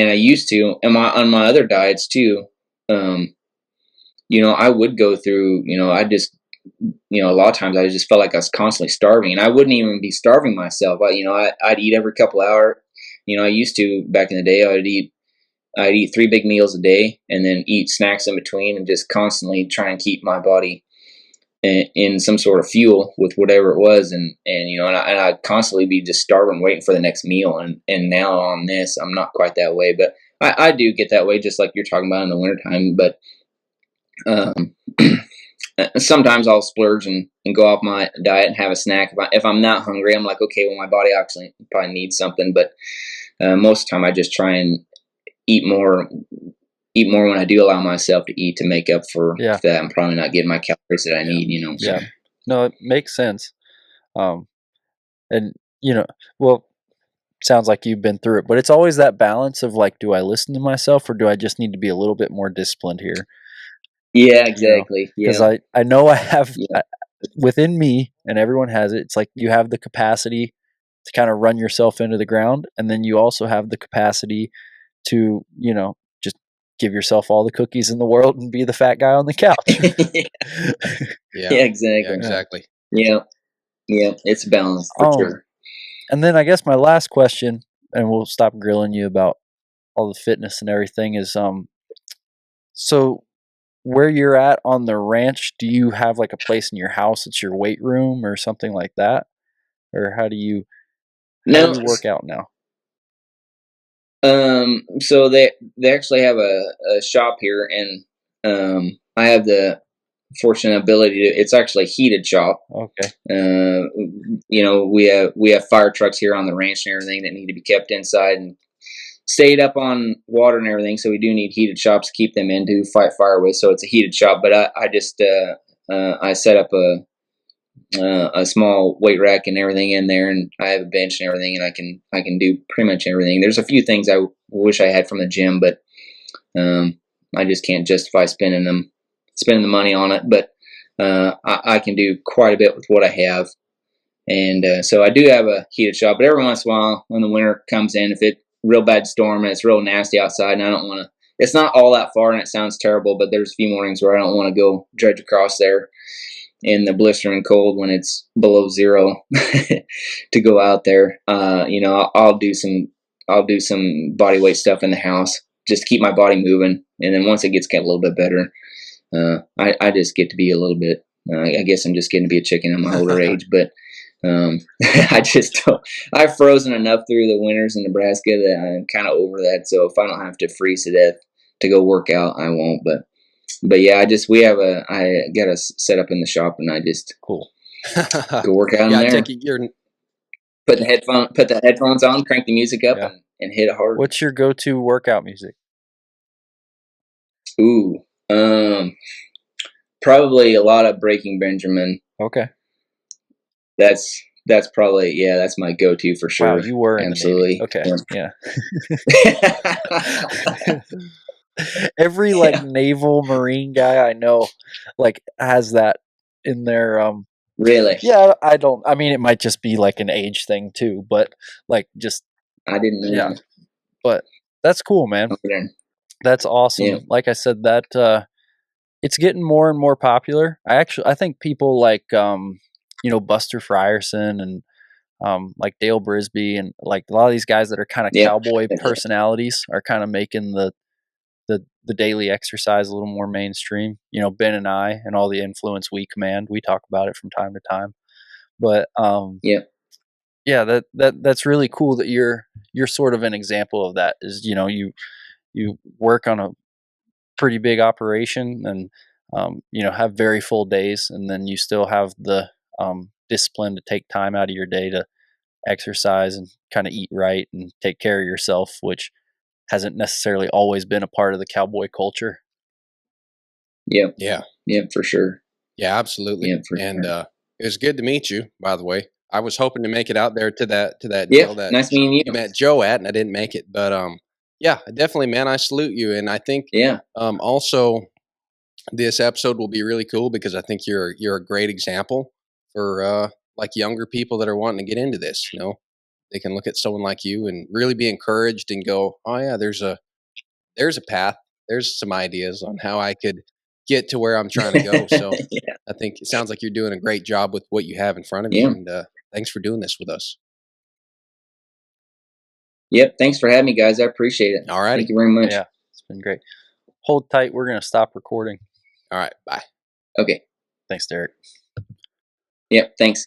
I used to, and on my other diets too. I would go through, a lot of times I just felt like I was constantly starving, and I wouldn't even be starving myself. I'd eat every couple hours. I used to back in the day. I'd eat 3 big meals a day, and then eat snacks in between, and just constantly try and keep my body in some sort of fuel with whatever it was, and I'd constantly be just starving, waiting for the next meal. And now on this, I'm not quite that way, but I do get that way, just like you're talking about in the wintertime. But sometimes I'll splurge and go off my diet and have a snack. If I'm not hungry, I'm like, okay, well, my body actually probably needs something. But most of the time I just try and eat more when I do allow myself to eat, to make up for that I'm probably not getting my calories that I need, So. Yeah. No, it makes sense. And well, sounds like you've been through it, but it's always that balance of like, do I listen to myself, or do I just need to be a little bit more disciplined here? Yeah, exactly. Because I know I have within me, and everyone has it. It's like you have the capacity to kind of run yourself into the ground, and then you also have the capacity to, just give yourself all the cookies in the world and be the fat guy on the couch. Yeah, exactly. Yeah, exactly. Yeah, it's balanced for sure. And then I guess my last question, and we'll stop grilling you about all the fitness and everything, is so where you're at on the ranch, do you have like a place in your house that's your weight room or something like that? Or how do you work out now? So they actually have a shop here, and I have the fortunate ability to. It's actually a heated shop. Okay. We have fire trucks here on the ranch and everything that need to be kept inside and stayed up on water and everything. So we do need heated shops to keep them in to fight fire with. So it's a heated shop, but I just I set up a small weight rack and everything in there, and I have a bench and everything, and I can do pretty much everything. There's a few things I wish I had from the gym, but I just can't justify spending the money on it. But I can do quite a bit with what I have, and so I do have a heated shop. But every once in a while, when the winter comes in, if it's real bad storm and it's real nasty outside, and I don't want to. It's not all that far, and it sounds terrible, but there's a few mornings where I don't want to go dredge across there in the blistering cold when it's below zero to go out there. I'll do some body weight stuff in the house just to keep my body moving. And then once it gets a little bit better, I just get to be a little bit, I guess I'm just getting to be a chicken in my older age, but I've frozen enough through the winters in Nebraska that I'm kind of over that. So if I don't have to freeze to death to go work out, I won't. But yeah, I got a set up in the shop, and I just go work out in there. Take your put the headphones on, crank the music up, and hit it hard. What's your go-to workout music? Ooh, probably a lot of Breaking Benjamin. Okay. That's probably, that's my go-to for sure. Wow, you were absolutely in the Navy. Okay, yeah. Every naval marine guy I know has that in their Really? Yeah, I mean, it might just be an age thing too, but just I didn't know. Yeah. But that's cool, man. Okay. That's awesome. Yeah. Like I said, that it's getting more and more popular. I think people like Buster Frierson and Dale Brisby and a lot of these guys that are kind of cowboy personalities are kind of making the daily exercise a little more mainstream. Ben and I and all the influence we command, we talk about it from time to time. But that's really cool that you're sort of an example of that. Is you work on a pretty big operation and have very full days, and then you still have the discipline to take time out of your day to exercise and kind of eat right and take care of yourself, which hasn't necessarily always been a part of the cowboy culture. Yeah, for sure. Yeah, absolutely. Yeah, for and sure. It was good to meet you, by the way. I was hoping to make it out there to that Yeah, deal that nice meeting you. met Joe at, and I didn't make it. But Yeah, definitely, man. I salute you. And I think also this episode will be really cool because I think you're a great example for like younger people that are wanting to get into this. You know, they can look at someone like you and really be encouraged and go, oh yeah, there's a path. There's some ideas on how I could get to where I'm trying to go. So I think it sounds like you're doing a great job with what you have in front of you. And thanks for doing this with us. Yep. Thanks for having me, guys. I appreciate it. All right. Thank you very much. Yeah, it's been great. Hold tight. We're going to stop recording. All right. Bye. Okay. Thanks, Derek. Yep. Thanks.